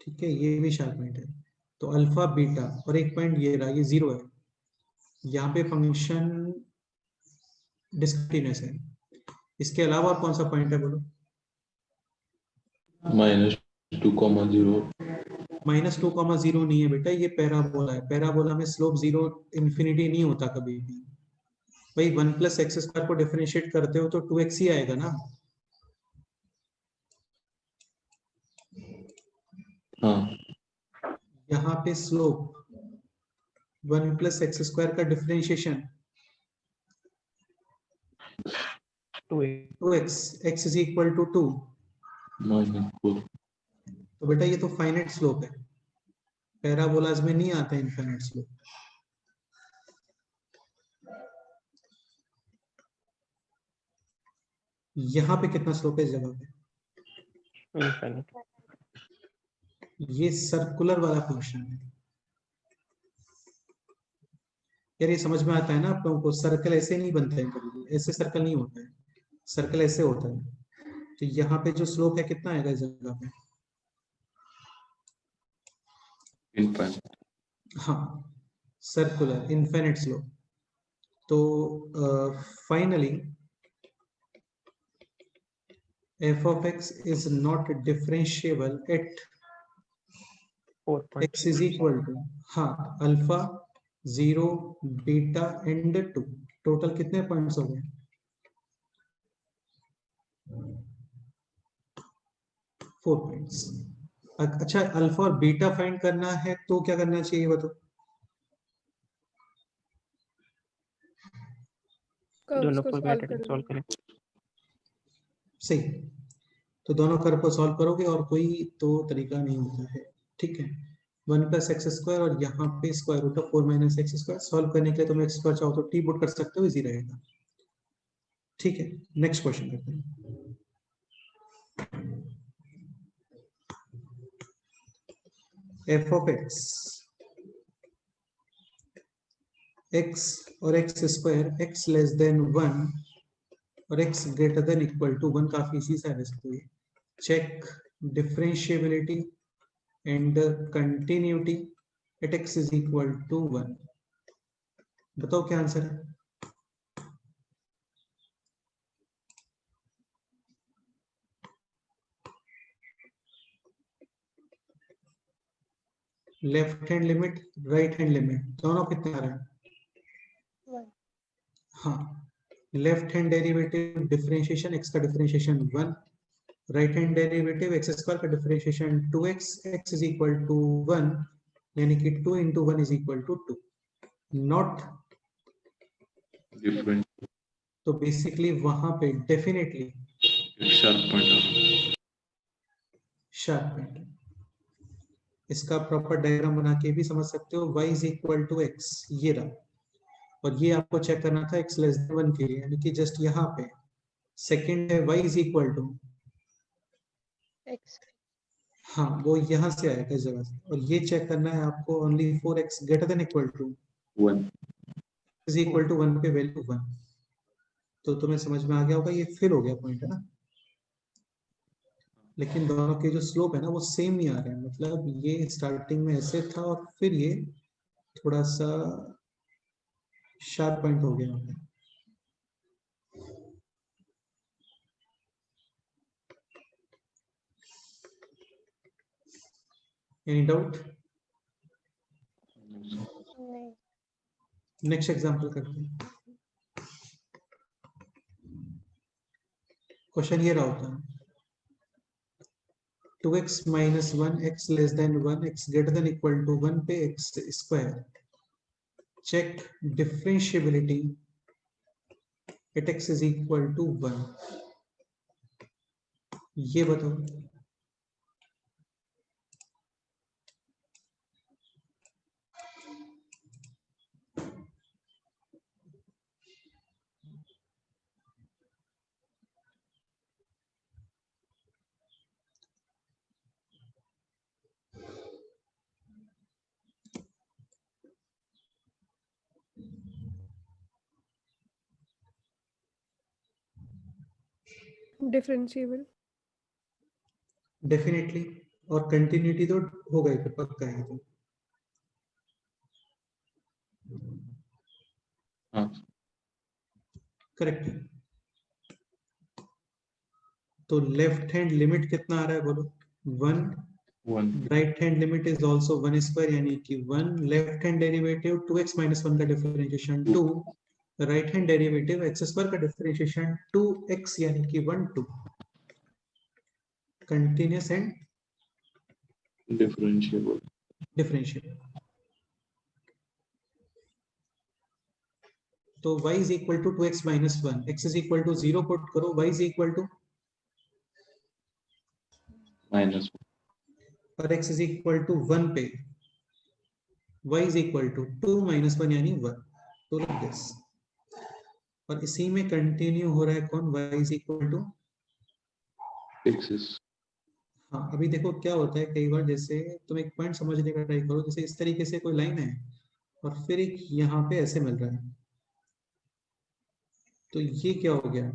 ठीक है, ये भी शार्प पॉइंट है। तो अल्फा बीटा और एक पॉइंट ये रहा, ये 0 है। यहाँ पे फंक्शन डिस्कंटिन्यूअस है। इसके अलावा और कौन सा पॉइंट है बोलो? -2,0. -2,0 नहीं है बेटा, ये पैराबोला है। पैराबोला में स्लोप 0 इंफिनिटी नहीं होता कभी भी भाई। 1 + x² को डिफरेंशिएट करते हो तो 2x ही आएगा ना। हाँ, यहाँ पे स्लोप 1 + x² का डिफरेंशिएशन 2x. 2x, x = 2। -4. तो बेटा ये तो फाइनाइट स्लोप है, पैराबोलाज में नहीं आता इनफाइनाइट स्लोप। यहाँ पे कितना स्लोप है इस जगह पे? Infinite. ये सर्कुलर वाला फंक्शन है यार, ये समझ में आता है ना आप लोगों को? सर्कल ऐसे नहीं बनता है कभी भी, ऐसे सर्कल नहीं होता है, सर्कल ऐसे होता है। तो यहाँ पे जो स्लोप है कितना आएगा इस जगह पे? Infinite. हाँ, सर्कुलर इनफिनिट स्लोप। तो finally f of x is not differentiable at 4 points. x = हाँ अल्फा 0 बीटा एंड 2। टोटल कितने पॉइंट्स हो गए? 4 पॉइंट्स। अच्छा, अल्फा और बीटा फाइंड करना है तो क्या करना चाहिए बताओ? कर्व्स दोनों को को सॉल्व बैठ के कर सॉल्व लो। करें. सही, तो दोनों कर्व को सॉल्व करोगे और कोई तो तरीका नहीं होता है। ठीक है, 1 + x² और यहाँ पे √4 - x²। सॉल्व करने के लिए तुम x² चाहो तो t पुट कर सकते हो, इजी रहेगा। ठीक है, नेक्स्ट क्वेश्चन करते हैं। f of x, x और x², x <1 और x > 1 काफी इजी सा है वैसे। Check differentiability and continuity at x = 1। बताओ क्या आंसर है? Left hand limit, right hand limit, दोनों कितने आ रहे हैं? 1। हाँ, left hand derivative differentiation x का differentiation 1, right hand derivative x² का डिफरेंशिएशन 2x, x = 1, यानी कि 2 × 1 = 2। Not Different. तो बेसिकली वहां पे डेफिनेटली एक शार्प पॉइंट. Sharp point. इसका प्रॉपर डायग्राम बना के भी समझ सकते हो। y = x, ये रहा, और ये आपको चेक करना था x < 1 के लिए, यानी कि जस्ट यहाँ पे सेकंड है y = x। हाँ, वो यहाँ से आएगा इस जगह से, और ये चेक करना है आपको ओनली फॉर x > 1. = 1 पे वैल्यू 1। तो तुम्हें समझ में आ गया होगा, ये फिल हो गया पॉइंट है ना। लेकिन दोनों के जो स्लोप है ना वो सेम नहीं आ रहे हैं, मतलब ये स्टार्टिंग में ऐसे था और फिर ये थोड़ा सा शार्प पॉइंट हो गया है। Any doubt? नहीं। नेक्स्ट एग्जांपल करते हैं। क्वेश्चन ये रहा होता है 2x minus 1 x less than 1 x greater than equal to 1 पे x square check differentiability at x is equal to 1। ये बताओ। Differentiable. डेफिनेटली, और कंटिन्यूटी तो होगा ही, फिर पक्का है तो। हाँ करेक्ट है। तो लेफ्ट हैंड लिमिट कितना आ रहा है बोलो? 1। 1 right hand limit is also 1 square, यानी कि 1। Left hand derivative 2x minus 1 का differentiation 2। Right hand derivative x square का डिफरेंशिएशन 2x यानी कि 1 2। Continuous and differentiable. डिफरेंशिएबल। तो y is equal to 2x minus 1, x is equal to 0 put करो, y is equal to -1 और x is equal to 1 पे y is equal to 2 minus 1 यानी 1। तो like this, और इसी में कंटिन्यू हो रहा है कौन? y is equal to। Axis. हाँ, अभी देखो क्या होता है कई बार, जैसे तुम एक पॉइंट समझने का ट्राई करो, जैसे इस तरीके से कोई लाइन है और फिर एक यहाँ पे ऐसे मिल रहा है, तो ये क्या हो गया?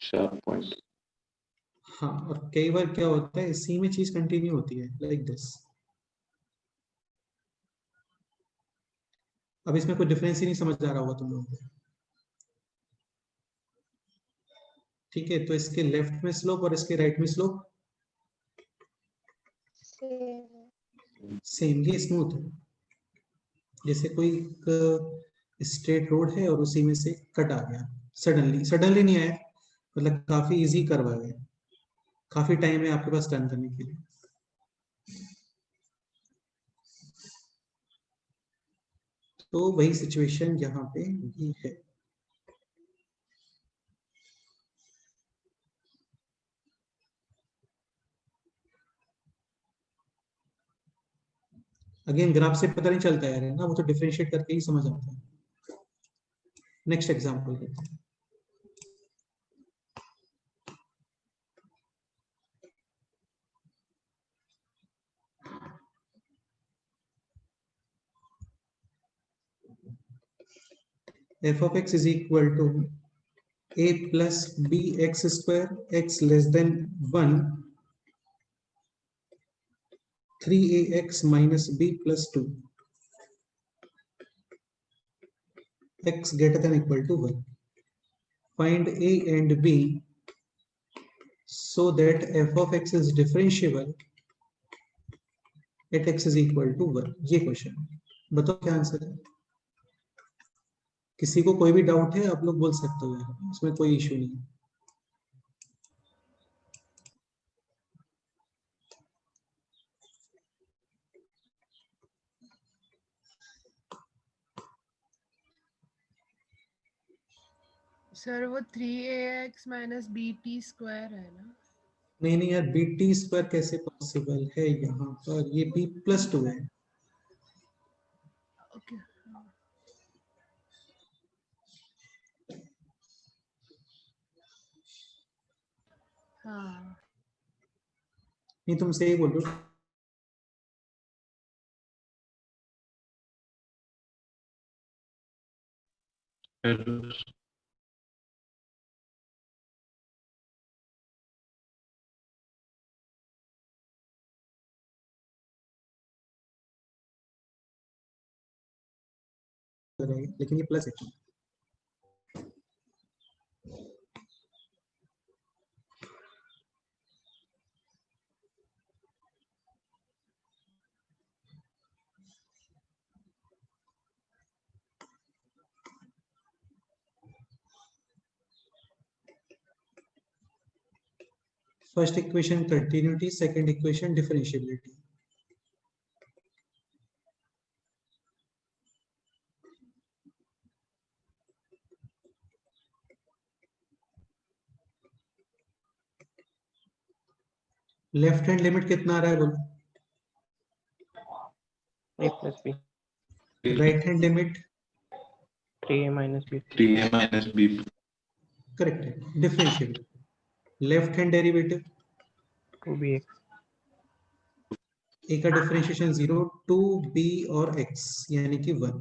Sharp point. हाँ, और कई बार क्या होता है इसी में चीज कंटिन्यू होती है लाइक दिस। अब इसमें कोई डिफरेंस ही नहीं समझ आ रहा होगा तुम लोगों को। ठीक है, तो इसके लेफ्ट में स्लोप और इसके राइट में स्लोप सेम, ये स्मूथ है। जैसे कोई स्ट्रेट रोड है और उसी में से कट आ गया, सडनली सडनली नहीं आया, मतलब काफी इजी करवा है, काफी टाइम है आपके पास टर्न करने के लिए। तो वही सिचुएशन यहाँ पे ये है। अगेन ग्राफ से पता नहीं चलता है ना, वो तो डिफरेंशिएट करके ही समझ आता है। नेक्स्ट एग्जांपल लेते हैं। f of x is equal to a plus b x square x less than 1 3ax minus b plus 2 x greater than equal to 1। Find a and b so that f of x is differentiable at x is equal to 1। ये question बताओ क्या answer है? किसी को कोई भी doubt है आप लोग बोल सकते हो यार, उसमें कोई इश्यू नहीं है। सर वो 3ax minus bt square है ना? नहीं नहीं यार, बी टी स्क्वायर कैसे पॉसिबल है? यहाँ पर ये b प्लस 2 है। ओके। हाँ। नहीं तुम सही बोल रहे हो। फिर रहेगा, लेकिन ये प्लस है। First equation continuity, second equation differentiability. Left hand limit कितना आ रहा है बोलो? a plus b, right hand limit 3a minus b, 3a minus b, correct है। Differentiable left hand derivative 2bx, A का डिफरेंशिएशन 0, 2b और x यानी कि 1।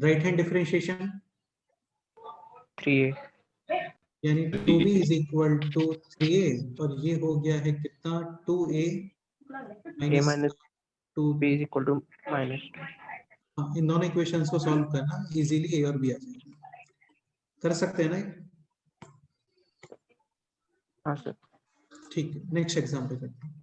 राइट हैंड डिफरेंशिएशन 3a, यानी 2b is equal to 3a और ये हो गया है कितना 2a a minus minus 2। b is equal to -2. इन दोनों इक्वेशंस को सॉल्व करना इजीली a और b आ जाएगा। कर सकते हैं ना? हाँ सर। ठीक है, नेक्स्ट एग्जांपल करते हैं।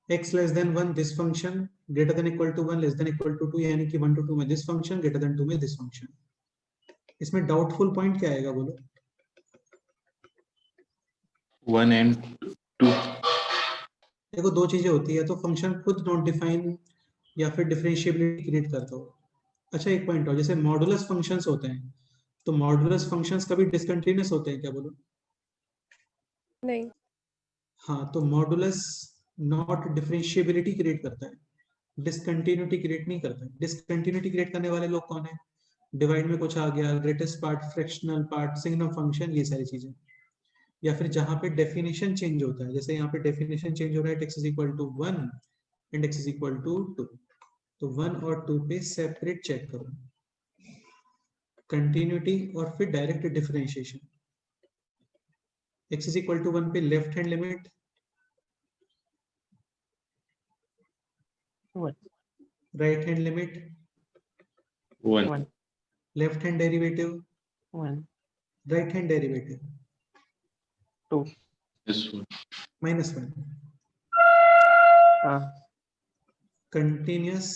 x less than 1 this function greater than equal to 1 less than equal to 2 यानी कि 1 to 2 में this function greater than 2 में this function। इसमें डाउटफुल पॉइंट क्या आएगा बोलो? 1 and 2। देखो दो चीजें होती है, तो फंक्शन खुद नॉट डिफाइन या फिर डिफरेंशिएबिलिटी क्रिएट करता हो। अच्छा एक पॉइंट और, जैसे मॉडुलस फंक्शंस होते हैं, तो मॉडुलस फंक्शंस कभी डिसकंटिन्यूअस होते हैं क्या बोलो? नहीं। हाँ, तो मॉडुलस नॉट डिफरेंशिएबिलिटी क्रिएट करता है, डिसकंटिन्यूटी क्रिएट नहीं करता है। डिसकंटिन्यूटी क्रिएट करने वाले लोग कौन है? डिवाइड में कुछ आ गया, greatest part, fractional part, signum function, ये सारी चीजें। या फिर जहां पे डेफिनेशन चेंज होता है, जैसे यहाँ पे डेफिनेशन चेंज हो रहा है, x is equal to 1 and x is equal to 2, तो 1 और 2 पे सेपरेट चेक करो, कंटिन्यूटी और फिर direct differentiation. x is equal to 1 पे left hand limit 1, right hand limit 1 1, left hand derivative 1, right hand derivative 2, this 1 -1 हाँ continuous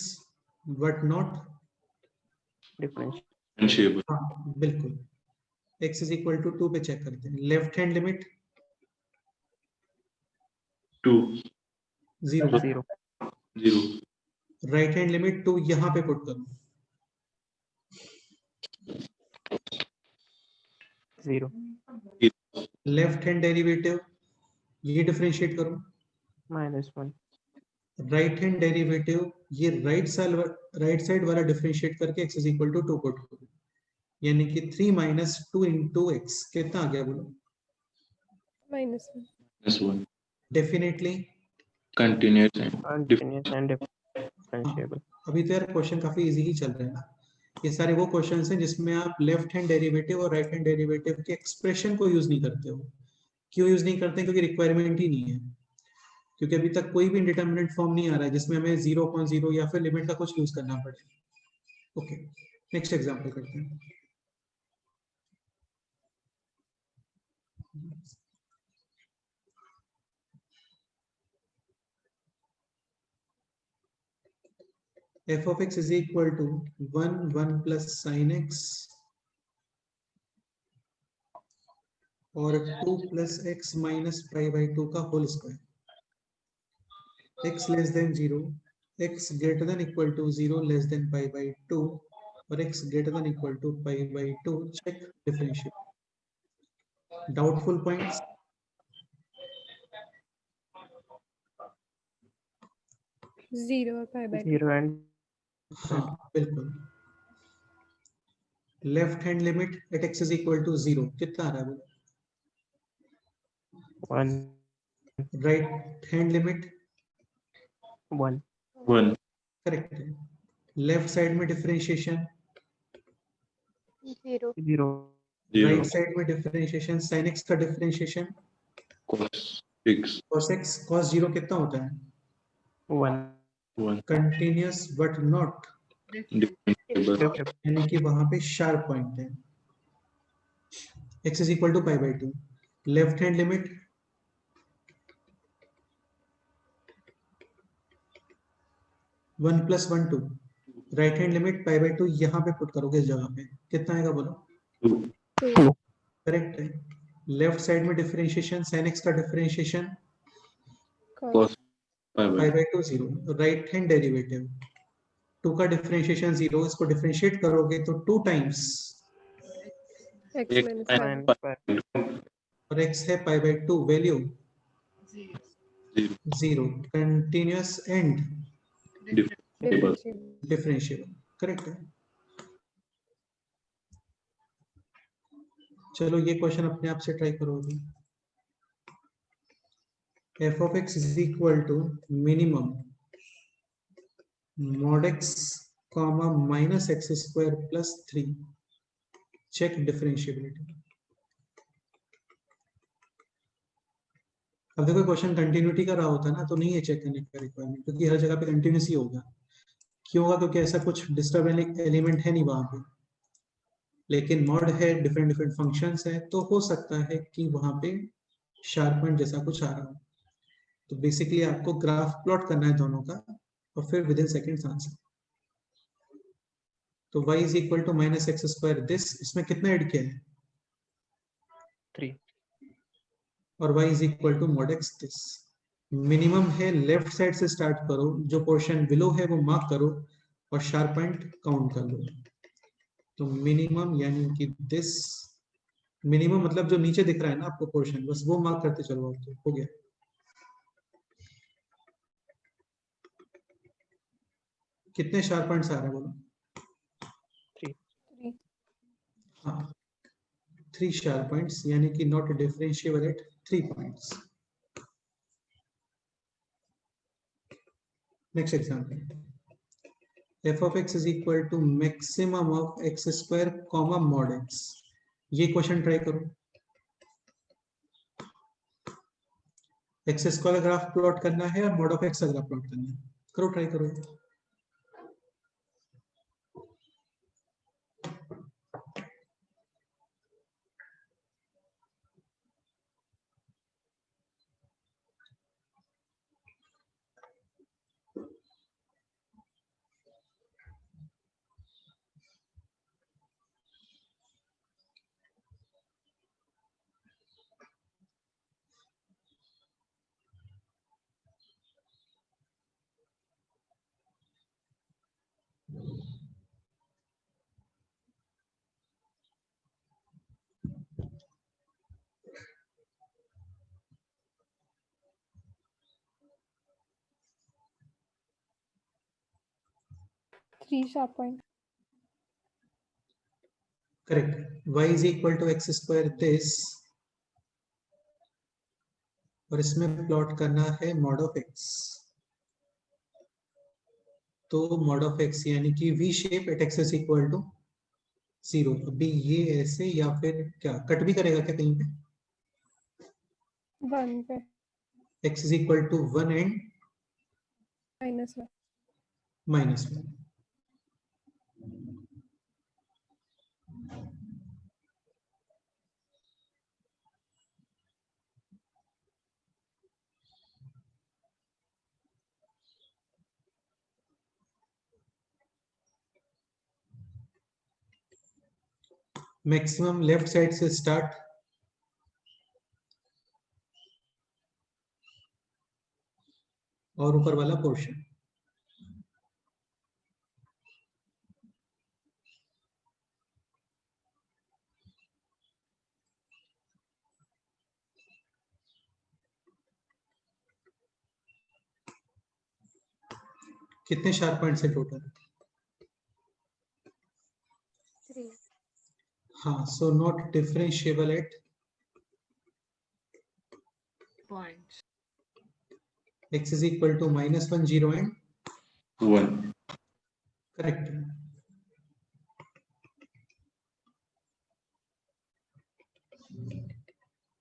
but not differential, differentiable, हाँ बिल्कुल। x इज इक्वल टू 2 पे check करते हैं, left hand limit 2 0, 0, 0 right hand limit 2 यहाँ पे put करो, 0, लेफ्ट हैंड डेरिवेटिव ये डिफरेंशिएट करो, -1, राइट हैंड डेरिवेटिव ये राइट साइड वाला डिफरेंशिएट करके x is equal to 2 put करो, यानी कि 3 माइनस 2 इंटू एक्स कितना आ गया बोलो? -1। this 1 definitely. continuous and continuous and differentiable, अभी तो यार क्वेश्चन काफी इजी ही चल रहे हैं ना। ये सारे वो क्वेश्चंस हैं जिसमें आप लेफ्ट हैंड डेरिवेटिव और राइट हैंड डेरिवेटिव के एक्सप्रेशन को यूज नहीं करते हो। क्यों यूज नहीं करते? क्योंकि रिक्वायरमेंट ही नहीं है, क्योंकि अभी तक कोई भी इंडिटरमिनेट फॉर्म नहीं आ रहा है जिसमें हमें 0.0 या फिर लिमिट का कुछ यूज करना पड़े। ओके, नेक्स्ट एग्जांपल करते हैं। f of x is equal to 1 plus sin x और 2 plus x minus pi by 2 का whole square, x less than 0, x greater than equal to 0 less than pi by 2 और x greater than equal to pi by 2। check differential। doubtful points? Zero और pi by 2। 0 and हाँ बिल्कुल। Left hand limit at x is equal to 0 कितना आ रहा है? 1 right hand limit 1 1 correct है। Left side में डिफरेंशिएशन, 0 0 राइट 0 साइड में डिफरेंशिएशन, sin x का differentiation cos x cos x cos 0 कितना होता है? 1 1 कंटिन्यूअस बट नॉट, differentiable यानी कि वहां पे शार्प पॉइंट है। x is equal to pi by 2। Left hand limit 1 plus 1 2, right hand limit pi by 2 यहाँ पे पुट करोगे इस जगह पे कितना आएगा बोलो? 2 2 करेक्ट है। लेफ्ट साइड में डिफरेंशिएशन sin x का differentiation cos cos pi by pi by 2 0, right hand derivative 2 का डिफरेंशिएशन 0, इसको डिफरेंशिएट करोगे तो 2 times x x minus minus 1 pi और x है पाई by 2, value 0 0, continuous and differentiable differentiable differentiable correct है। चलो ये क्वेश्चन अपने आप से ट्राई करोगे। f of x is equal to minimum mod x comma minus x square plus 3, check differentiability। अब देखो क्वेश्चन कंटिन्यूटी का रहा होता ना तो नहीं है चेक करने का रिक्वायरमेंट, क्योंकि हर जगह पे कंटिन्यूस ही होगा। क्यों होगा? क्योंकि ऐसा कुछ डिस्टर्ब एलिमेंट है नहीं वहां पे, लेकिन मॉड है, डिफरेंट डिफरेंट फंक्शंस है, तो हो सकता है कि वहां पे शार्प पॉइंट जैसा कुछ आ रहा हो। तो बेसिकली आपको ग्राफ प्लॉट करना है दोनों का और फिर विद इन सेकेंड्स आंसर। तो y is equal to minus x square this, इसमें कितना ऐड किया है? 3 और y is equal to mod x this. Minimum है लेफ्ट साइड से स्टार्ट करो, जो पोर्शन बिलो है वो मार्क करो और शार्प पॉइंट काउंट कर लो। तो मिनिमम यानी कि दिस, मिनिमम मतलब जो नीचे दिख रहा है ना आपको पोर्शन, बस वो मार्क करते चलो, तो हो गया। कितने शार्प पॉइंट्स आ रहे हैं बोलो? 3 3 हाँ 3 शार्प पॉइंट्स, यानी कि not differentiable eight 3 points. Next example, f of x is equal to maximum of x square comma mod x। ये क्वेश्चन ट्राई करो। एक्स स्क्वायर ग्राफ प्लॉट करना है और मॉड ऑफ एक्स का ग्राफ प्लॉट करना है, करो ट्राई करो।3 sharp point correct. y is equal to x square this, और इसमें प्लॉट करना है मॉड ऑफ एक्स। तो मॉड ऑफ एक्स यानी कि v shape at X is equal to 0। अभी ये ऐसे या फिर क्या कट भी करेगा क्या कहीं पे? 1 पे x is equal to 1 and -1 -1। Maximum left side से स्टार्ट, और ऊपर वाला पोर्शन। कितने शार्प पॉइंट्स है टोटल? 3 हाँ, so not differentiable at Points. x is equal to -1, 0 and 1. correct.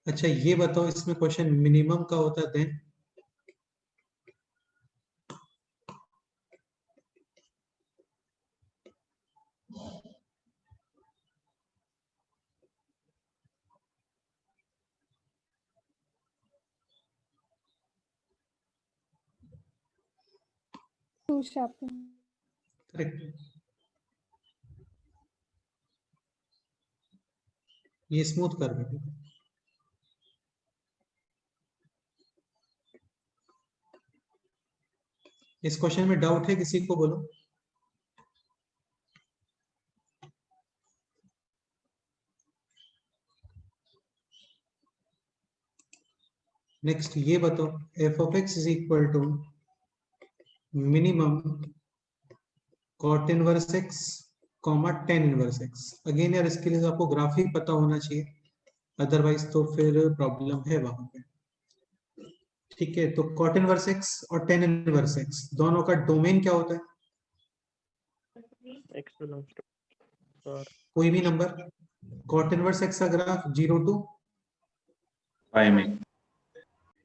अच्छा, ये बताओ इसमें क्वेश्चन मिनिमम का होता देन Two sharpen. करेक्ट. ये स्मूथ कर देते. इस क्वेश्चन में डाउट है किसी को? बोलो. नेक्स्ट ये बताओ, f of x is equal to minimum cot inverse x comma tan inverse x. Again यार इसके लिए आपको ग्राफ ही पता होना चाहिए, अदरवाइज तो फिर प्रॉब्लम है वहां पे. ठीक है, तो cot inverse x और tan inverse x दोनों का डोमेन क्या होता है? X belongs to or कोई भी नंबर. cot inverse x का ग्राफ 0 to Pi में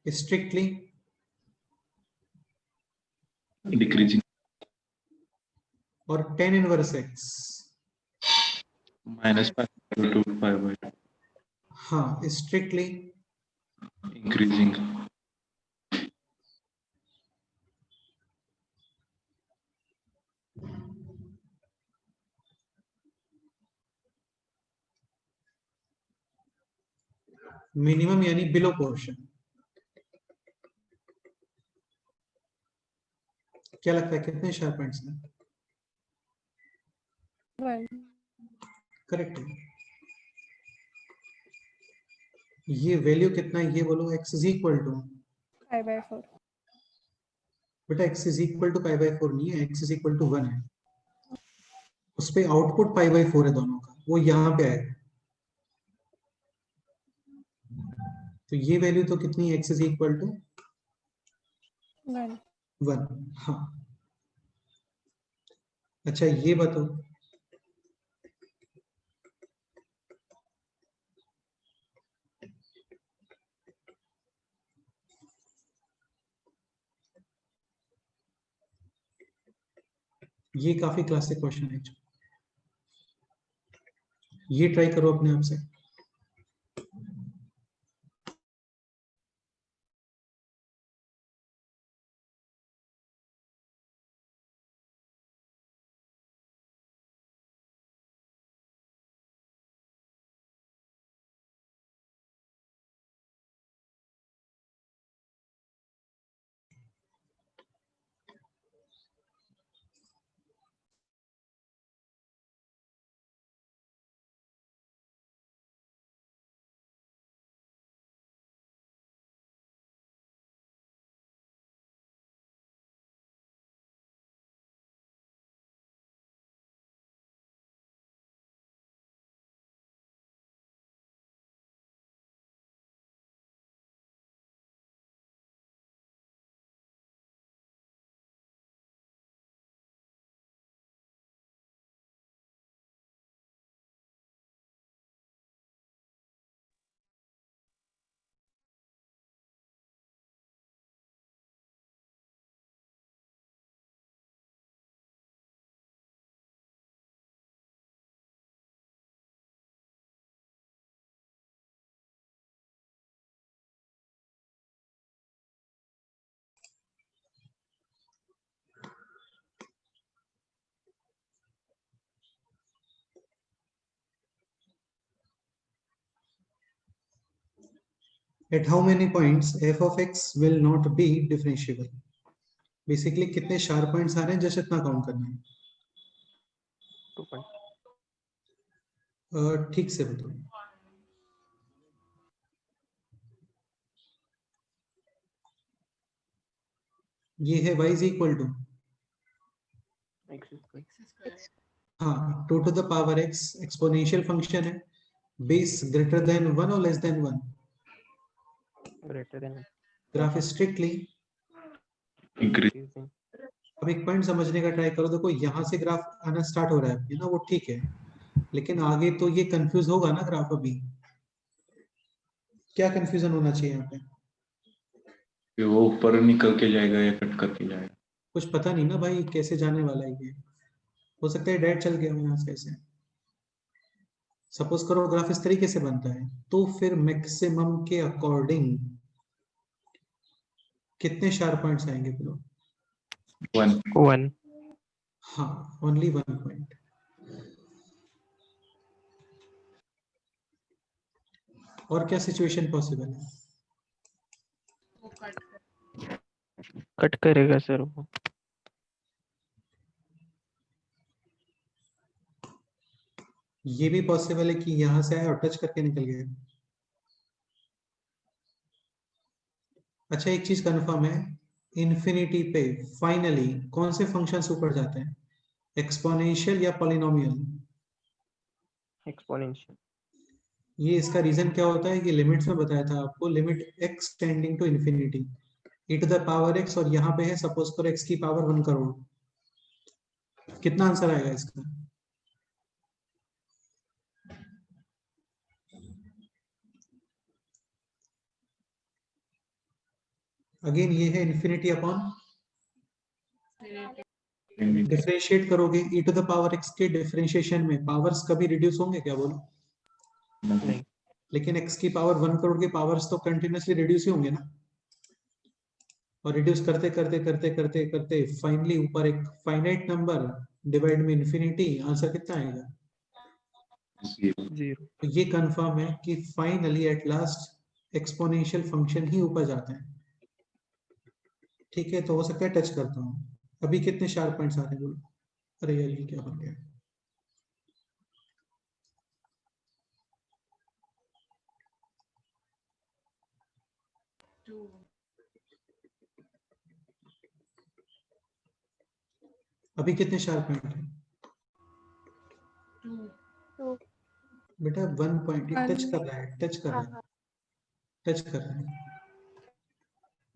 स्ट्रिक्टली decreasing और tan inverse x -pi to pi by 2 हाँ स्ट्रिक्टली increasing. मिनिमम यानी बिलो पोर्शन. क्या लगता है कितने शार्प पॉइंट्स हैं? One. करेक्ट है. ये वैल्यू कितना है ये बोलो. x is equal to, 5/4. बेटा x इज इक्वल टू π/4 नहीं है, x इज इक्वल टू 1 है. उस पे आउटपुट π/4 है दोनों का, वो यहाँ पे आएगा. तो ये वैल्यू तो कितनी है? x is equal to 1. 1. हाँ. अच्छा ये बताओ, ये काफी क्लासिक क्वेश्चन है. ये ट्राई करो अपने आप से. At how many points f of x will not be differentiable? Basically कितने शार्प पॉइंट्स आ रहे हैं, जस्ट इतना काउंट करना है. 2 points. ठीक से बताओ. ये है y is equal to, X is good. X square. हाँ, 2 to the power x exponential function है, बेस ग्रेटर देन 1 और less than 1, greater than graph strictly. increasing. अब एक पॉइंट समझने का ट्राई करो, देखो यहाँ से ग्राफ आना स्टार्ट हो रहा है ना, वो ठीक है, लेकिन आगे तो ये कंफ्यूज होगा ना ग्राफ। अभी क्या कंफ्यूजन होना चाहिए यहाँ पे? कि वो ऊपर निकल के जाएगा या कट करके जाएगा। कुछ पता नहीं ना भाई कैसे जाने वाला है ये, हो सकता है डायरेक्ट चल गया हो यहाँ से ऐसे। सपोज करो ग्राफ इस तरीके से बनता है, तो फिर मैक्सिमम के अकॉर्डिंग कितने शार्प पॉइंट्स आएंगे बोलो? 1 1. हाँ, ओनली 1 पॉइंट। और क्या सिचुएशन पॉसिबल है? वो कट कट करेगा सर वो. ये भी पॉसिबल है कि यहां से आया और टच करके निकल गया। अच्छा, एक चीज कंफर्म है, इन्फिनिटी पे फाइनली कौन से फंक्शंस ऊपर जाते हैं, एक्सपोनेंशियल या पॉलिनोमियल? Exponential. ये इसका रीजन क्या होता है, ये लिमिट्स में बताया था आपको, limit x tending to infinity e to the power x, और यहाँ पे है सपोज करो x की पावर 1 करोड़। कितना आंसर आएगा इसका? अगेन ये है इन्फिनिटी अपॉन, डिफरेंशिएट करोगे e to the power x के डिफरेंशिएशन में पावर्स कभी रिड्यूस होंगे क्या बोलो? नहीं. लेकिन x की पावर 1 करोड़ के पावर्स तो कंटिन्यूअसली रिड्यूस ही होंगे ना, और रिड्यूस करते करते करते करते करते फाइनली ऊपर एक फाइनाइट नंबर डिवाइड में इन्फिनिटी, आंसर कितना आएगा? 0. तो ये कंफर्म है कि finally at last exponential function ही ऊपर जाते हैं। ठीक है, तो हो सकता है टच करता हूँ। अभी कितने शार्प पॉइंट्स आ रहे हैं बोलो? अरे यार ये क्या बन गया? टू अभी कितने शार्प पॉइंट हैं टू तो बेटा? 1 पॉइंट, ये टच One. कर रहा है, टच कर रहा है, हाँ टच कर रहा है।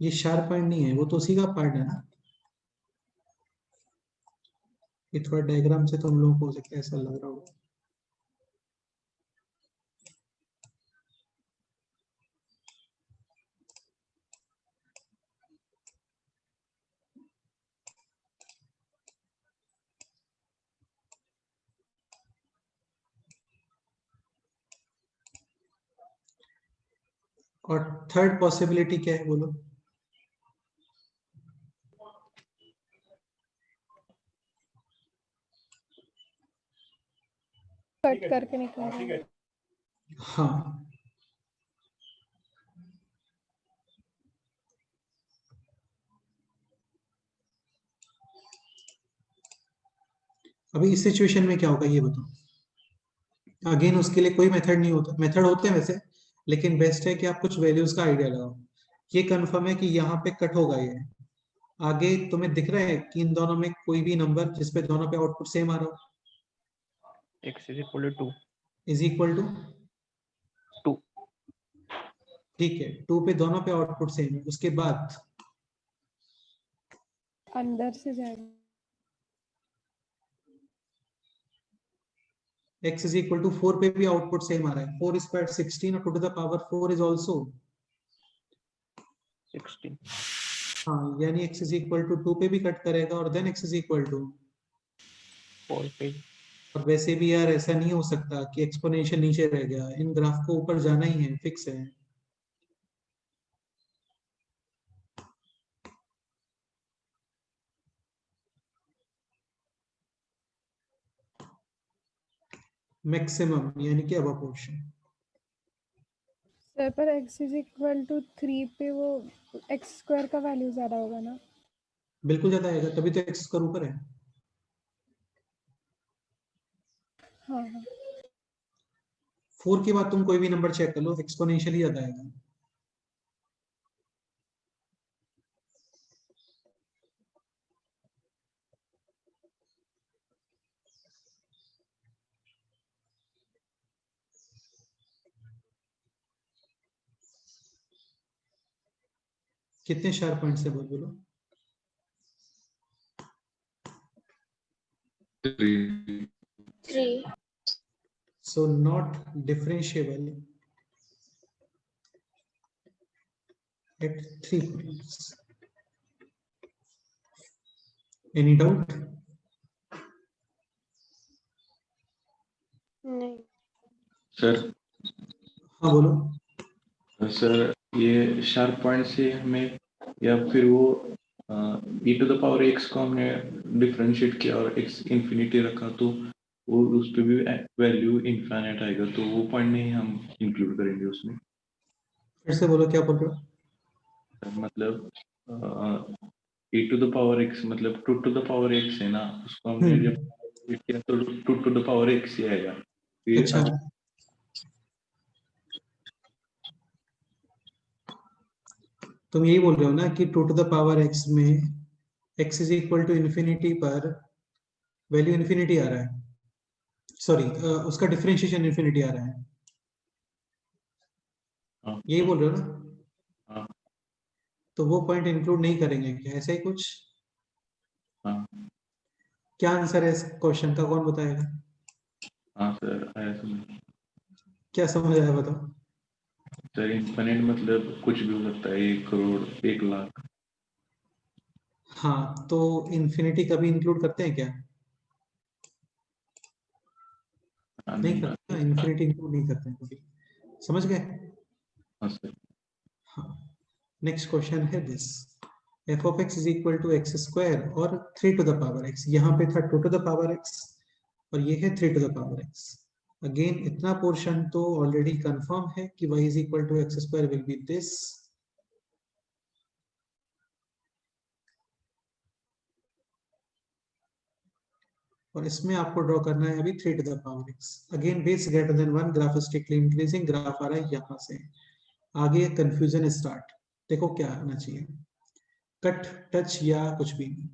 ये शार्प पॉइंट नहीं है, वो तो उसी का पार्ट है ना। ये थोड़ा डायग्राम से तुम लोगों को हो सकता है ऐसा लग रहा होगा। और थर्ड पॉसिबिलिटी क्या है बोलो? कट करके निकालेंगे। हाँ, अभी इस सिचुएशन में क्या होगा ये बताओ। अगेन उसके लिए कोई मेथड नहीं होता, मेथड होते हैं वैसे, लेकिन बेस्ट है कि आप कुछ वैल्यूज का आइडिया लगाओ। ये कंफर्म है कि यहाँ पे कट होगा ये। आगे तुम्हें दिख रहा है कि इन दोनों में कोई भी नंबर जिसपे दोनों पे आउटपुट सेम आ रहा हो, X is equal to 2. Is equal to 2. ठीक है, 2 पे दोनों पे आउटपुट सेम है। उसके बाद अंदर से जाएगा। x इज इक्वल टू 4 पे भी आउटपुट सेम आ रहा है, 4 स्क्वायर 16 और 2 to the power 4 is also 16. हाँ, यानी x इज इक्वल टू 2 पे भी कट करेगा और then x is equal to. 4 पे. और वैसे भी यार ऐसा नहीं हो सकता कि एक्सपोनेंशियल नीचे रह गया, इन ग्राफ को ऊपर जाना ही है, फिक्स है। मैक्सिमम यानी कि अब पोर्शन। सर पर x इज इक्वल टू 3 पे वो x स्क्वायर का वैल्यू ज्यादा होगा ना। बिल्कुल ज्यादा आएगा, तभी तो x स्क्वायर ऊपर है। हाँ हाँ 4 के बाद तुम कोई भी नंबर चेक कर लो, एक्सपोनेंशियल ही ज्यादा आएगा। कितने शार्प पॉइंट्स है बोलो? 3. 3. So not differentiable at 3 points. Any doubt? नहीं. सर हाँ बोलो. सर ये शार्प पॉइंट से हमें या फिर वो e to the power x को हमने डिफरेंशिएट किया और x इंफिनिटी रखा तो वो उस पे भी वैल्यू इनफाइनाइट आएगा, तो वो पॉइंट नहीं हम इंक्लूड करेंगे उसमें. फिर से बोलो क्या बोल रहे हो? मतलब e to the power x मतलब 2 टू द पावर x है ना, उसको हमने जब किया तो 2 टू द पावर x ही आएगा. फिर अच्छा, तुम यही बोल रहे हो ना कि 2 टू द पावर x में x is equal to infinity पर वैल्यू इन्फिनिटी आ रहा है, सॉरी उसका डिफरेंशिएशन इन्फिनिटी आ रहा है, हाँ. यही बोल रहे हो ना? हाँ. तो वो पॉइंट इंक्लूड नहीं करेंगे क्या, ऐसा ही कुछ? हाँ. क्या आंसर है इस क्वेश्चन का, कौन बताएगा? हाँ सर आया समझ. क्या समझ आया बताओ? सर इन्फिनिट मतलब कुछ भी हो सकता है, 1 करोड़ 1 लाख. हाँ, तो इन्फिनिटी कभी इंक्लूड करते हैं क्या? नहीं करते, इन्फिनिटी इंक्लूड नहीं करते हैं कभी. समझ गए? हाँ सर. हाँ. नेक्स्ट क्वेश्चन है this, f of x is equal to x square और 3 to the power x. यहाँ पे था 2 to the power x और ये है 3 to the power x. Again इतना पोर्शन तो ऑलरेडी कंफर्म है कि y is equal to x square will be this. और इसमें आपको ड्रॉ करना है अभी 3 to the power x. Again base greater than 1, graph strictly increasing, graph आ रहा है यहाँ से. आगे कंफ्यूजन स्टार्ट. देखो क्या आना चाहिए, कट, टच या कुछ भी नहीं.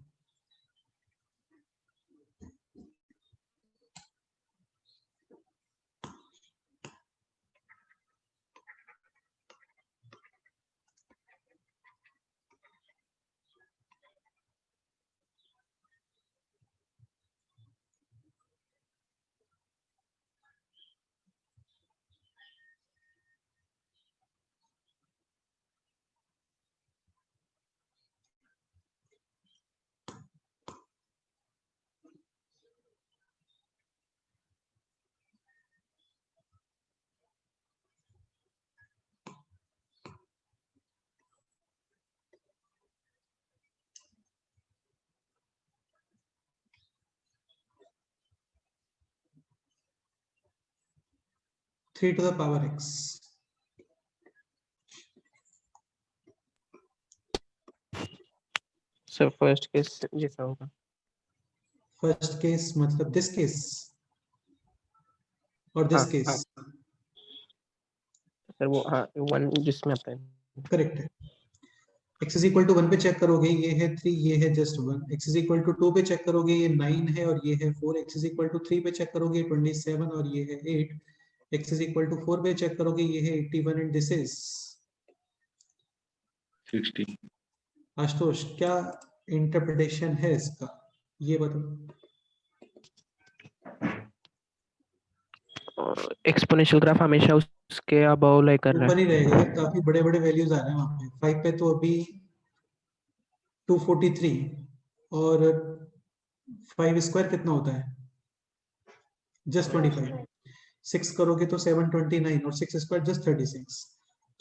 Three to the power x. Sir first case जैसा होगा. फर्स्ट केस मतलब दिस केस और दिस हाँ केस. हाँ सर वो हाँ 1 जिसमें आता है. करेक्ट है. x इज इक्वल टू 1 पे चेक करोगे ये है 3, ये है just 1. x is equal to 2 पे चेक करोगे ये 9 है और ये है 4. x इज इक्वल टू 3 पे चेक करोगे 27 और ये है 8. x इज इक्वल टू 4 पे चेक करोगे ये है 81 एंड दिस इज 60. आशुतोष, क्या इंटरप्रिटेशन है इसका, ये बताओ. एक्सपोनेंशियल ग्राफ हमेशा उसके अबव लाई कर रहा ऊपर है. ही रहेगा, काफी बड़े बड़े वैल्यूज आ रहे हैं वहां पे. 5 पे तो अभी 243 और 5 स्क्वायर कितना होता है, जस्ट 25. 6 करोगे तो 729 और 6 स्क्वायर जस्ट 36.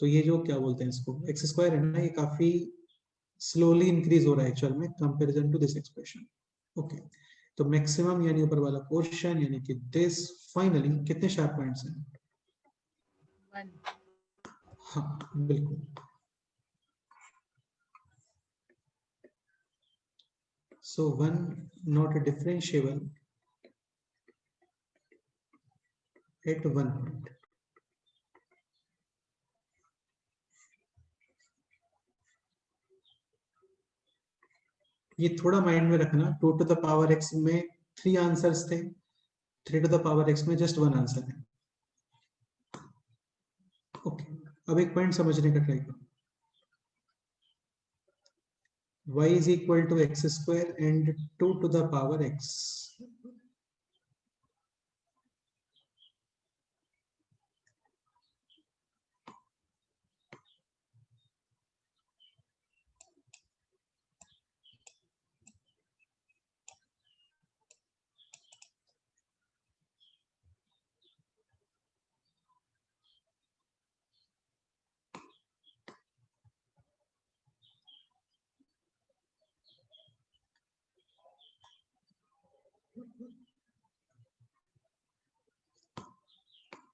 तो ये जो क्या बोलते हैं इसको, एक्स स्क्वायर है ना, ये काफी स्लोली इंक्रीज हो रहा है एक्चुअल में comparison to this expression. Okay, तो मैक्सिमम यानी ऊपर वाला पोर्शन यानी कि दिस. फाइनली कितने शार्प पॉइंट्स हैं? 1. हाँ बिल्कुल. So one not differentiable at 1 point. ये थोड़ा माइंड में रखना, 2 टू द पावर x में 3 आंसर्स थे, 3 टू द पावर x में जस्ट 1 आंसर है. ओके, अब एक पॉइंट समझने का ट्राई करो. y is equal to x square and 2 to the power x.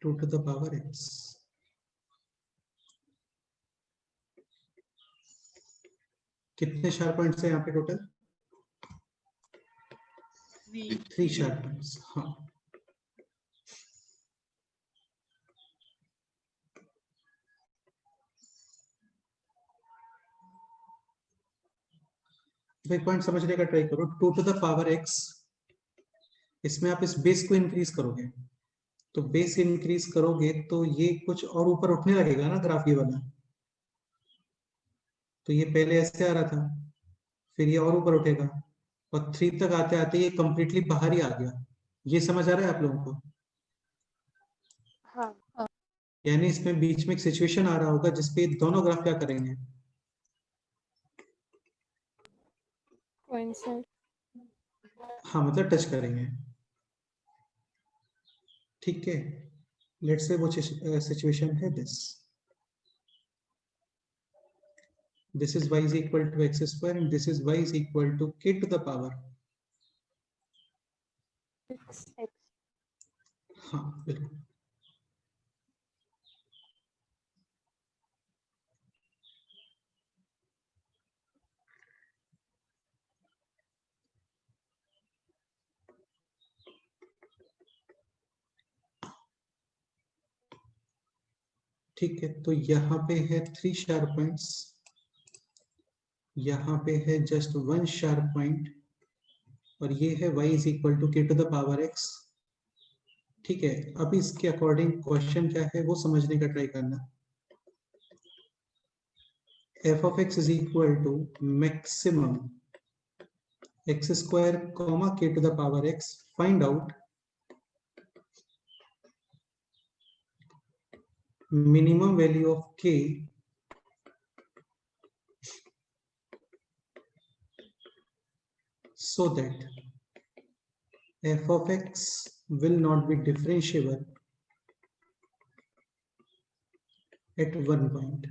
Two to the power x. कितने शार्प पॉइंट्स हैं यहाँ पे टोटल? 3 sharp points. हाँ, एक पॉइंट समझने का ट्राई करो. 2 टू द पावर x, इसमें आप इस बेस को इंक्रीज करोगे, तो बेस इंक्रीज करोगे तो ये कुछ और ऊपर उठने लगेगा ना ग्राफ ये वाला. तो ये पहले ऐसे आ रहा था, फिर ये और ऊपर उठेगा और 3 तक आते आते ये कंप्लीटली बाहर ही आ गया. ये समझ आ रहा है आप लोगों को? हाँ. यानी इसमें बीच में एक सिचुएशन आ रहा होगा जिसपे दोनों ग्राफ क्या करेंगे? कोइंसाइड. हाँ, मतलब टच करेंगे. ठीक है, लेट्स से वो सिचुएशन है this. This is y is equal to x square and this is y is equal to k to the power. X. हाँ बिल्कुल. ठीक है, तो यहाँ पे है 3 शार्प पॉइंट्स, यहाँ पे है जस्ट 1 शार्प पॉइंट और ये है y is equal to k to the power x. ठीक है, अब इसके अकॉर्डिंग क्वेश्चन क्या है वो समझने का ट्राई करना. f of x is equal to maximum x square comma k to the power x. Find out minimum value of k so that f of x will not be differentiable at one point.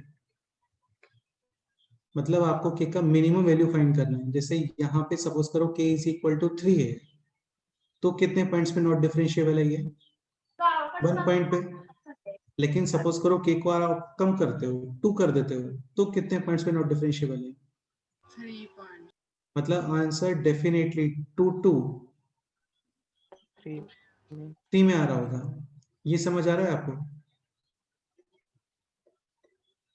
मतलब आपको k का minimum value find करना है. जैसे यहाँ पे suppose करो k is equal to 3 है, तो कितने पॉइंट्स पे नॉट डिफरेंशिएबल है ये? 1 पॉइंट पे. लेकिन सपोज करो k को आप कम करते हो, 2 कर देते हो, तो कितने पॉइंट्स पे नॉट डिफरेंशिएबल है? 3 पॉइंट. मतलब आंसर डेफिनेटली 2 2 3 में आ रहा होगा. ये समझ आ रहा है आपको?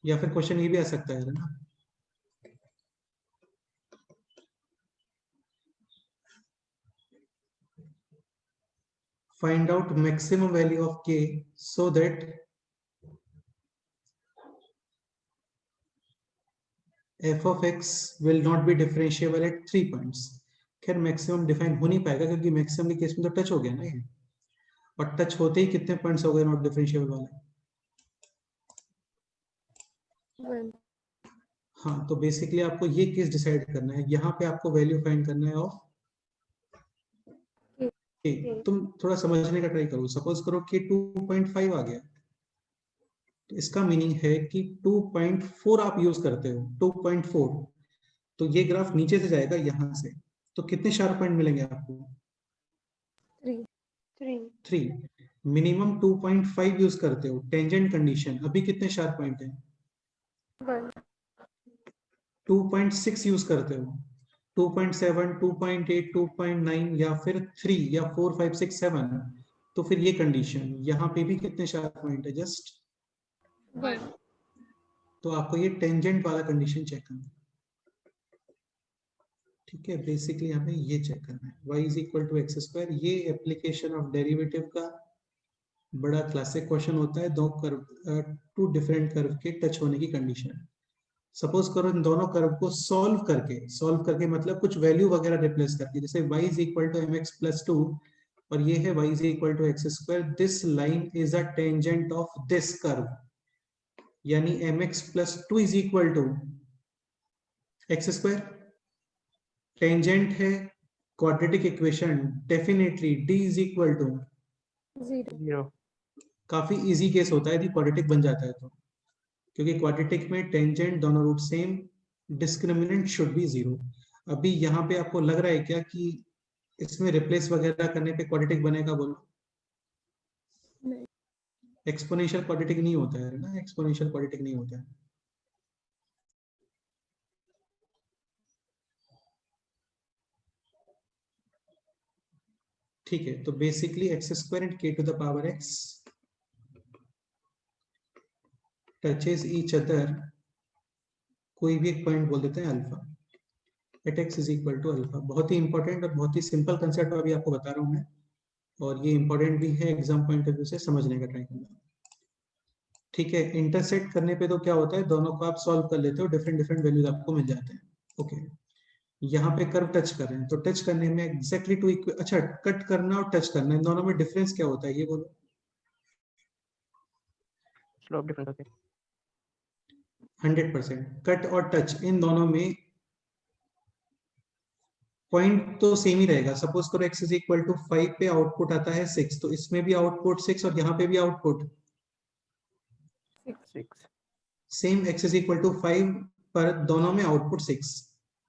या फिर क्वेश्चन ये भी आ सकता है ना, find out maximum value of k so that f of x will not be differentiable at 3 points. खैर मैक्सिमम डिफाइन हो नहीं पाएगा क्योंकि मैक्सिमम के केस में तो टच हो गया ना ये, और टच होते ही कितने पॉइंट्स हो गए नॉट डिफरेंशिएबल वाले? 1. हाँ, तो बेसिकली आपको ये केस डिसाइड करना है. यहाँ पे आपको वैल्यू फाइंड करना है ऑफ k. तुम थोड़ा समझने का ट्राई करो. सपोज करो कि 2.5 आ गया, तो इसका मीनिंग है कि 2.4 आप यूज करते हो. 2.4, तो ये ग्राफ नीचे से जाएगा यहाँ से, तो कितने शार्प पॉइंट मिलेंगे आपको? 3. मिनिमम 2.5 यूज करते हो. टेंजेंट कंडीशन, अभी कितने शार्प पॉइंट है? 1. 2.6 यूज करते हो. 2.7, 2.8, 2.9 या फिर 3 या 4, 5, 6, 7, तो फिर ये कंडीशन. यहाँ पे भी कितने शार्प पॉइंट है? जस्ट 1. तो आपको ये टेंजेंट वाला कंडीशन चेक करना है. ठीक है, बेसिकली हमें ये चेक करना है y is equal to x square. ये एप्लीकेशन ऑफ डेरिवेटिव का बड़ा क्लासिक क्वेश्चन होता है. दो कर्व, 2 डिफरेंट कर्व के टच होने की कंडीशन. सपोज करो इन दोनों कर्व को सॉल्व करके मतलब कुछ वैल्यू वगैरह रिप्लेस करके, जैसे y is equal to mx plus 2 और ये है y is equal to x square, this line is a tangent of this curve, यानी mx plus 2 is equal to x square. Tangent है quadratic equation, definitely d is equal to 0. 0. काफी easy case होता है यदि quadratic बन जाता है तो, क्योंकि क्वाड्रेटिक में टेंजेंट दोनों root same, discriminant should be 0। अभी यहाँ पे आपको लग रहा है क्या कि इसमें रिप्लेस वगैरह करने पे क्वाड्रेटिक बनेगा? बोलो। नहीं. एक्सपोनेंशियल क्वाड्रेटिक नहीं होता है ना, एक्सपोनेंशियल क्वाड्रेटिक नहीं होता है। ठीक है, तो basically x square and k to the power x touches each other, कोई भी एक पॉइंट बोल देते हैं alpha, at x is equal to alpha. बहुत ही इंपॉर्टेंट और बहुत ही सिंपल कंसेप्ट अभी आपको बता रहा हूं मैं, और ये इंपॉर्टेंट भी है एग्जाम पॉइंट ऑफ व्यू से, समझने का ट्राई करना। ठीक है, इंटरसेक्ट करने पे तो क्या होता है, दोनों को आप सॉल्व कर लेते हो, डिफरेंट डिफरेंट वैल्यूज आपको मिल जाते हैं। ओके, यहाँ पे कर्व टच कर रहे हैं, तो टच करने में एग्जैक्टली टू अच्छा, कट करना और टच करना, इन दोनों में डिफरेंस क्या होता है ये बोलो। स्लोप डिफरेंट होते हैं. 100%। कट और टच इन दोनों में पॉइंट तो सेम ही रहेगा। सपोज करो x इज इक्वल टू 5 पे आउटपुट आता है 6, तो इसमें भी आउटपुट 6 और यहाँ पे भी output 6. Same, x is equal to 5 पर दोनों में आउटपुट 6,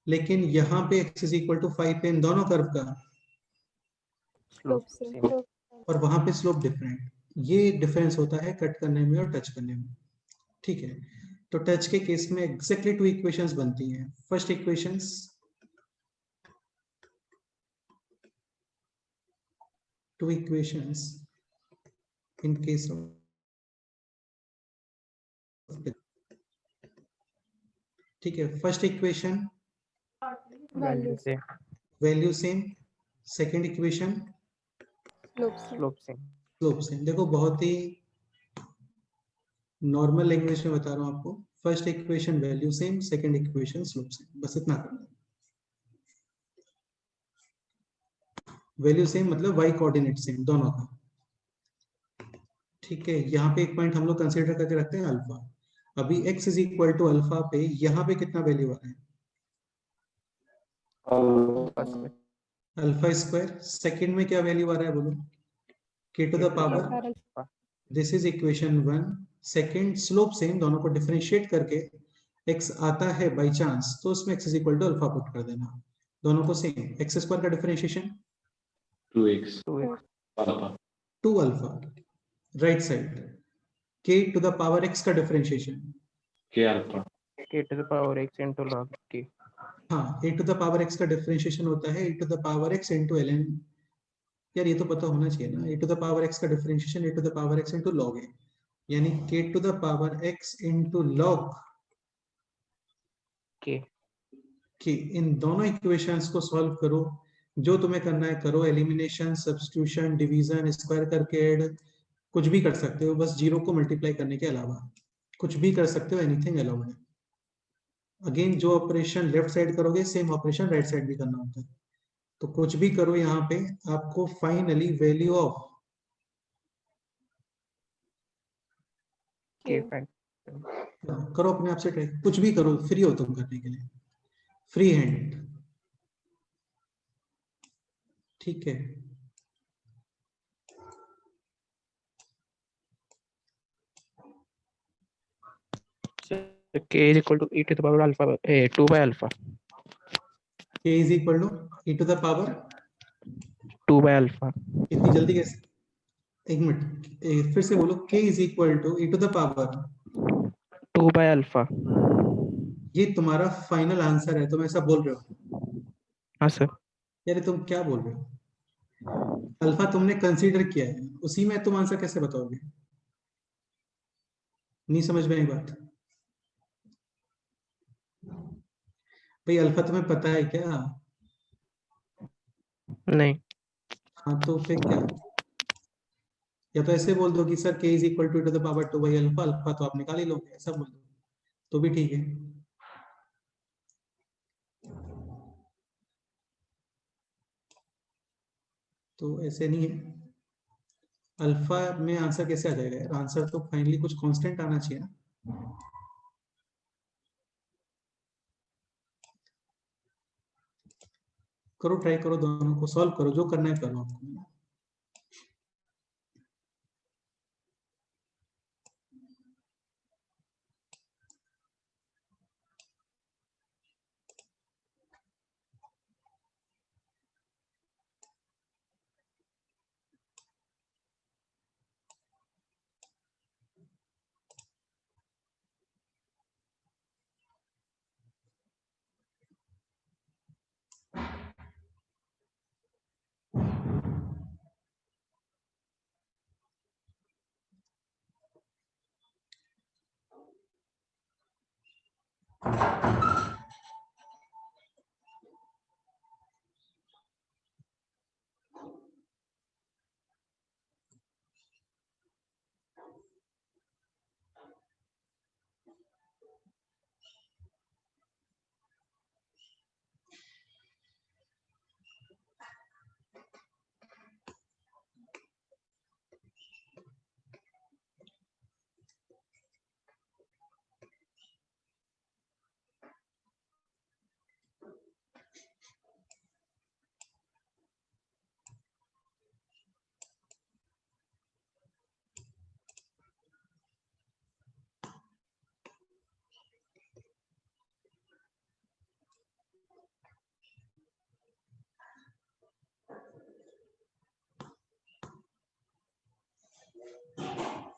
लेकिन यहाँ पे x इज इक्वल टू 5 पे इन दोनों कर्व का, स्लोप Slope सेम. same. और वहां पे स्लोप डिफरेंट। ये डिफरेंस होता है कट करने में और टच करने में। ठीक है, तो टच के केस में एग्जैक्टली टू इक्वेशंस बनती हैं। First equations, two equations in case of ठीक है, फर्स्ट इक्वेशन वैल्यू Values. से. Value same, second equation Slope same. Slope same. Slope same. देखो बहुत ही नॉर्मल लैंग्वेज में बता रहा हूं आपको, first equation value same, second equation slope same, बस इतना करना है। वैल्यू सेम मतलब y कोऑर्डिनेट सेम दोनों का। ठीक है, यहाँ पे एक पॉइंट हम लोग कंसीडर करके रखते हैं अल्फा। अभी x is equal to alpha पे यहाँ पे कितना वैल्यू आ रहा है? Alpha square. सेकंड में क्या वैल्यू आ रहा है बोलो? k to the power, Power alpha. This is equation 1। Second slope same, दोनों को डिफरेंशिएट करके x आता है बाय चांस, तो उसमें x is equal to alpha put कर देना, दोनों को सेम। x स्क्वायर का differentiation 2x 2x. Alpha 2 alpha, right side. k to the power x का differentiation, k alpha k to the power x into log k. हाँ, a to the power x का differentiation होता है a to the power x into ln। यार ये तो पता होना चाहिए ना, a to the power x का differentiation a to the power x into log a, यानी k to the power x into log k. कि इन दोनों इक्वेशंस को सॉल्व करो, जो तुम्हें करना है करो, एलिमिनेशन, सब्स्टिट्यूशन, डिवीजन, स्क्वायर करके ऐड, कुछ भी कर सकते हो, बस जीरो को मल्टीप्लाई करने के अलावा कुछ भी कर सकते हो, एनीथिंग अलाउड है। अगेन जो ऑपरेशन लेफ्ट साइड करोगे सेम ऑपरेशन राइट साइड भी करना होता है, तो कुछ भी करो यहाँ पे आपको finally value of k K. Fine. करो, अपने आप से ट्राई, कुछ भी करो, फ्री हो तुम करने के लिए, फ्री हैंड। ठीक है, k is equal to e to the power alpha 2 by alpha. k is equal to e to the power 2 by alpha. इतनी जल्दी कैसे? एक मिनट, फिर से बोलो, k is equal to e to the power. 2 by alpha. ये तुम्हारा final answer है, तुम ऐसा बोल रहे हो? हाँ सर. यार तुम क्या बोल रहे हो? अल्फा तुमने कंसीडर किया है, उसी में तुम आंसर कैसे बताओगे? नहीं समझ में आई बात? भाई अल्फा तुम्हें पता है क्या? नहीं. हाँ तो फिर क्या? या तो ऐसे बोल दो कि sir k is equal to the power 2 by alpha, alpha तो आप निकाल ही लोगे, ऐसा बोल दो तो भी ठीक है। तो ऐसे नहीं है। अल्फा में आंसर कैसे आ जाएगा यार? आंसर तो फाइनली कुछ कांस्टेंट आना चाहिए ना। करो, ट्राई करो, दोनों को सॉल्व करो, जो करना है करो आपको।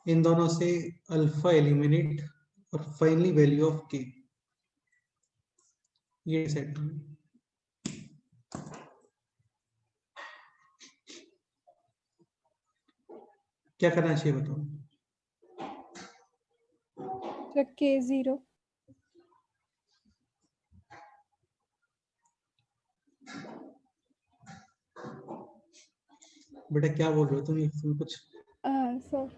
इन दोनों से अल्फा एलिमिनेट और फाइनली वैल्यू ऑफ के ये सेट। क्या करना चाहिए बताओ? K0 बेटा क्या बोल रहे हो तुम? इसमें कुछ sir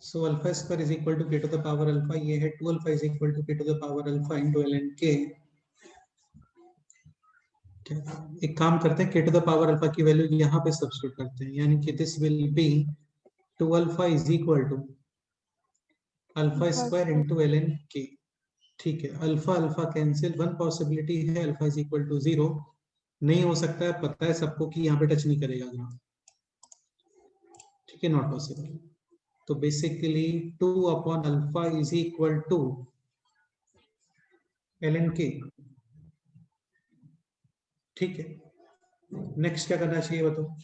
so alpha square is equal to k to the power alpha, ये है 2 alpha is equal to k to the power alpha into ln k। एक काम करते हैं, k to the power alpha की वैल्यू यहाँ पे सब्स्टिट्यूट करते हैं, यानी कि this will be 2 alpha is equal to alpha square into ln k। ठीक है, alpha alpha cancel, one possibility है अल्फा इज इक्वल टू 0, नहीं हो सकता है, पता है सबको कि यहाँ पे टच नहीं करेगा ग्राफ। ठीक है, नॉट पॉसिबल। तो basically 2 upon alpha is equal to ln k। ठीक है, नेक्स्ट क्या करना चाहिए बताओ?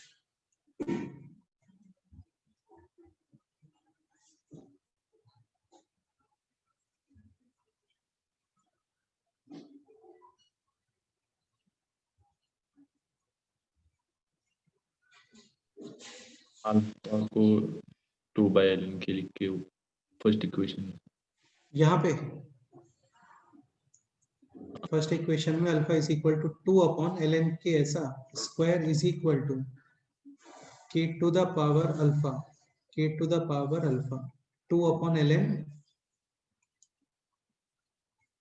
अल्फा को 2/ln के लिख के फर्स्ट इक्वेशन यहाँ पे फर्स्ट इक्वेशन में alpha is equal to 2 upon ln k, ऐसा square is equal to k to the power alpha, k to the power alpha 2 upon ln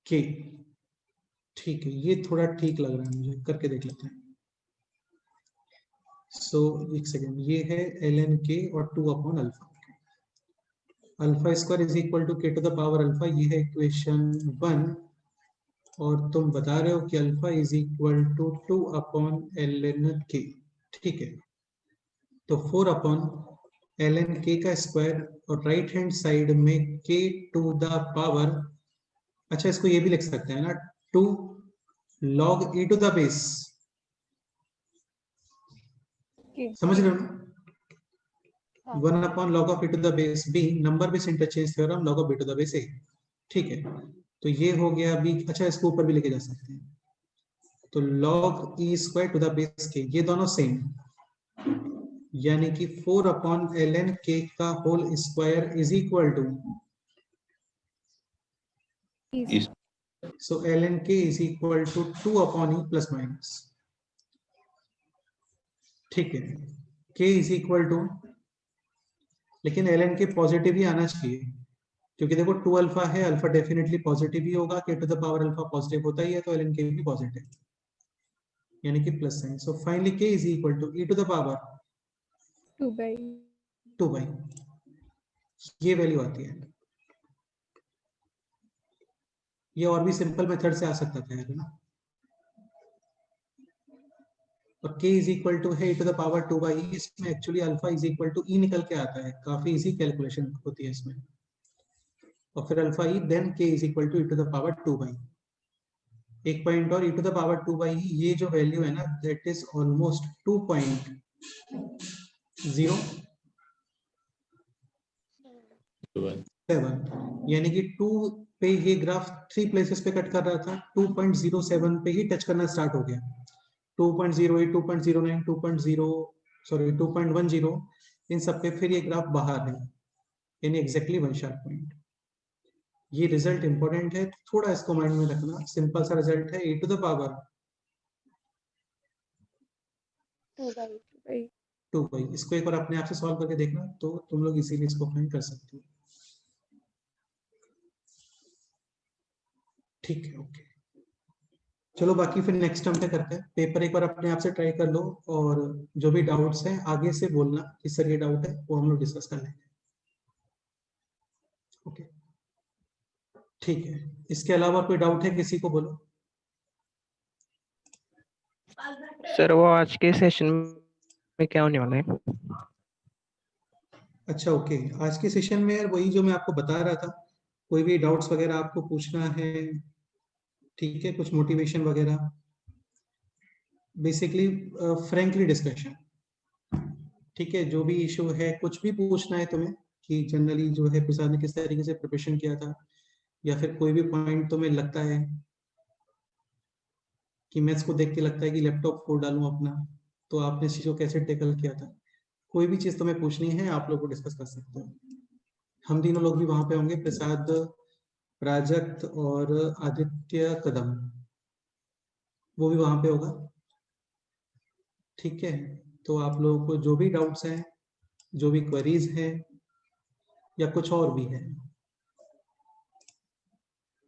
k। ठीक है, ये थोड़ा ठीक लग रहा है मुझे, करके देख लेते हैं। सो एक सेकेंड, ये है ln k और 2 upon alpha. Alpha square is equal to k to the power alpha, ये है इक्वेशन 1, और तुम बता रहे हो कि alpha is equal to 2 upon ln k, ठीक है। तो 4 अपॉन ln k का स्क्वायर और राइट हैंड साइड में k टू द पावर, अच्छा इसको ये भी लिख सकते हैं ना, 2 log e to the base, समझ रहे हो ना? 1 upon log of e to the base b, number base interchange theorem, log of b to the base a, ठीक है। तो ये हो गया अभी, अच्छा इसको ऊपर भी लेके जा सकते हैं, तो log e square to the base k, ये दोनों सेम, यानी कि 4 अपॉन ln k का whole square is equal to, इस so ln k is equal to 2 upon e plus minus, ठीक है। k इज इक्वल टू, लेकिन ln k पॉजिटिव ही आना चाहिए, क्योंकि देखो 2 अल्फा है, अल्फा डेफिनेटली पॉजिटिव ही होगा, k to the power alpha positive होता ही है, तो ln k भी पॉजिटिव, यानी कि plus sign. So finally k is equal to e to the power 2 by, ये वैल्यू आती है। ये और भी सिंपल मेथड से आ सकता था यार ना, और k इज इक्वल टू है e to the power 2 by, इसमें actually alpha is equal to e निकल के आता है, काफी इजी कैलकुलेशन होती है इसमें, और फिर alpha e then k is equal to e to the power 2 by. एक पॉइंट और, e to the power 2 by, ये जो वैल्यू है ना, दैट इज ऑलमोस्ट 2.07, यानी कि 2 पे ये ग्राफ 3 प्लेसेस पे कट कर रहा था, 2.07 पे ही टच करना स्टार्ट हो गया, 2.08, 2.09, 2.10, इन सब पे फिर ये ग्राफ बाहर है, यानी एग्जैक्टली 1 शार्प पॉइंट। ये रिजल्ट इंपॉर्टेंट है, थोड़ा इसको माइंड में रखना, सिंपल सा रिजल्ट है, e to the power 2 by. इसको एक बार अपने आप से सॉल्व करके देखना, तो तुम लोग इजीली इसको फाइंड कर सकते हो, ठीक है। ओके, चलो बाकी फिर नेक्स्ट टर्म पे करते हैं। पेपर एक बार अपने आप से ट्राई कर लो, और जो भी डाउट्स हैं आगे से बोलना कि सर ये डाउट है, वो हम लोग डिस्कस कर लेंगे। ओके, ठीक है। इसके अलावा कोई डाउट है किसी को, बोलो। सर वो आज के सेशन में क्या होने वाला है? अच्छा ओके, आज के सेशन में यार वही जो मैं आपको बता रहा था, कोई भी डाउट्स वगैरह आपको पूछना है, ठीक है, कुछ मोटिवेशन वगैरह, बेसिकली फ्रैंकली डिस्कशन, ठीक है। जो भी इशू है, कुछ भी पूछना है तुम्हें कि जनरली जो है प्रसाद ने किस तरीके से प्रिपरेशन किया था, या फिर कोई भी पॉइंट तुम्हें लगता है कि मैथ्स को देख के लगता है कि लैपटॉप को डालूं अपना, तो आपने इस चीज को कैसे टेकल किया था, कोई भी चीज तुम्हें पूछनी है, आप लोग को डिस्कस कर सकते हो। हम तीनों लोग भी वहां पे होंगे, प्रसाद, प्राजक्त और आदित्य कदम, वो भी वहां पे होगा, ठीक है। तो आप लोगों को जो भी डाउट्स हैं, जो भी क्वेरीज हैं, या कुछ और भी है,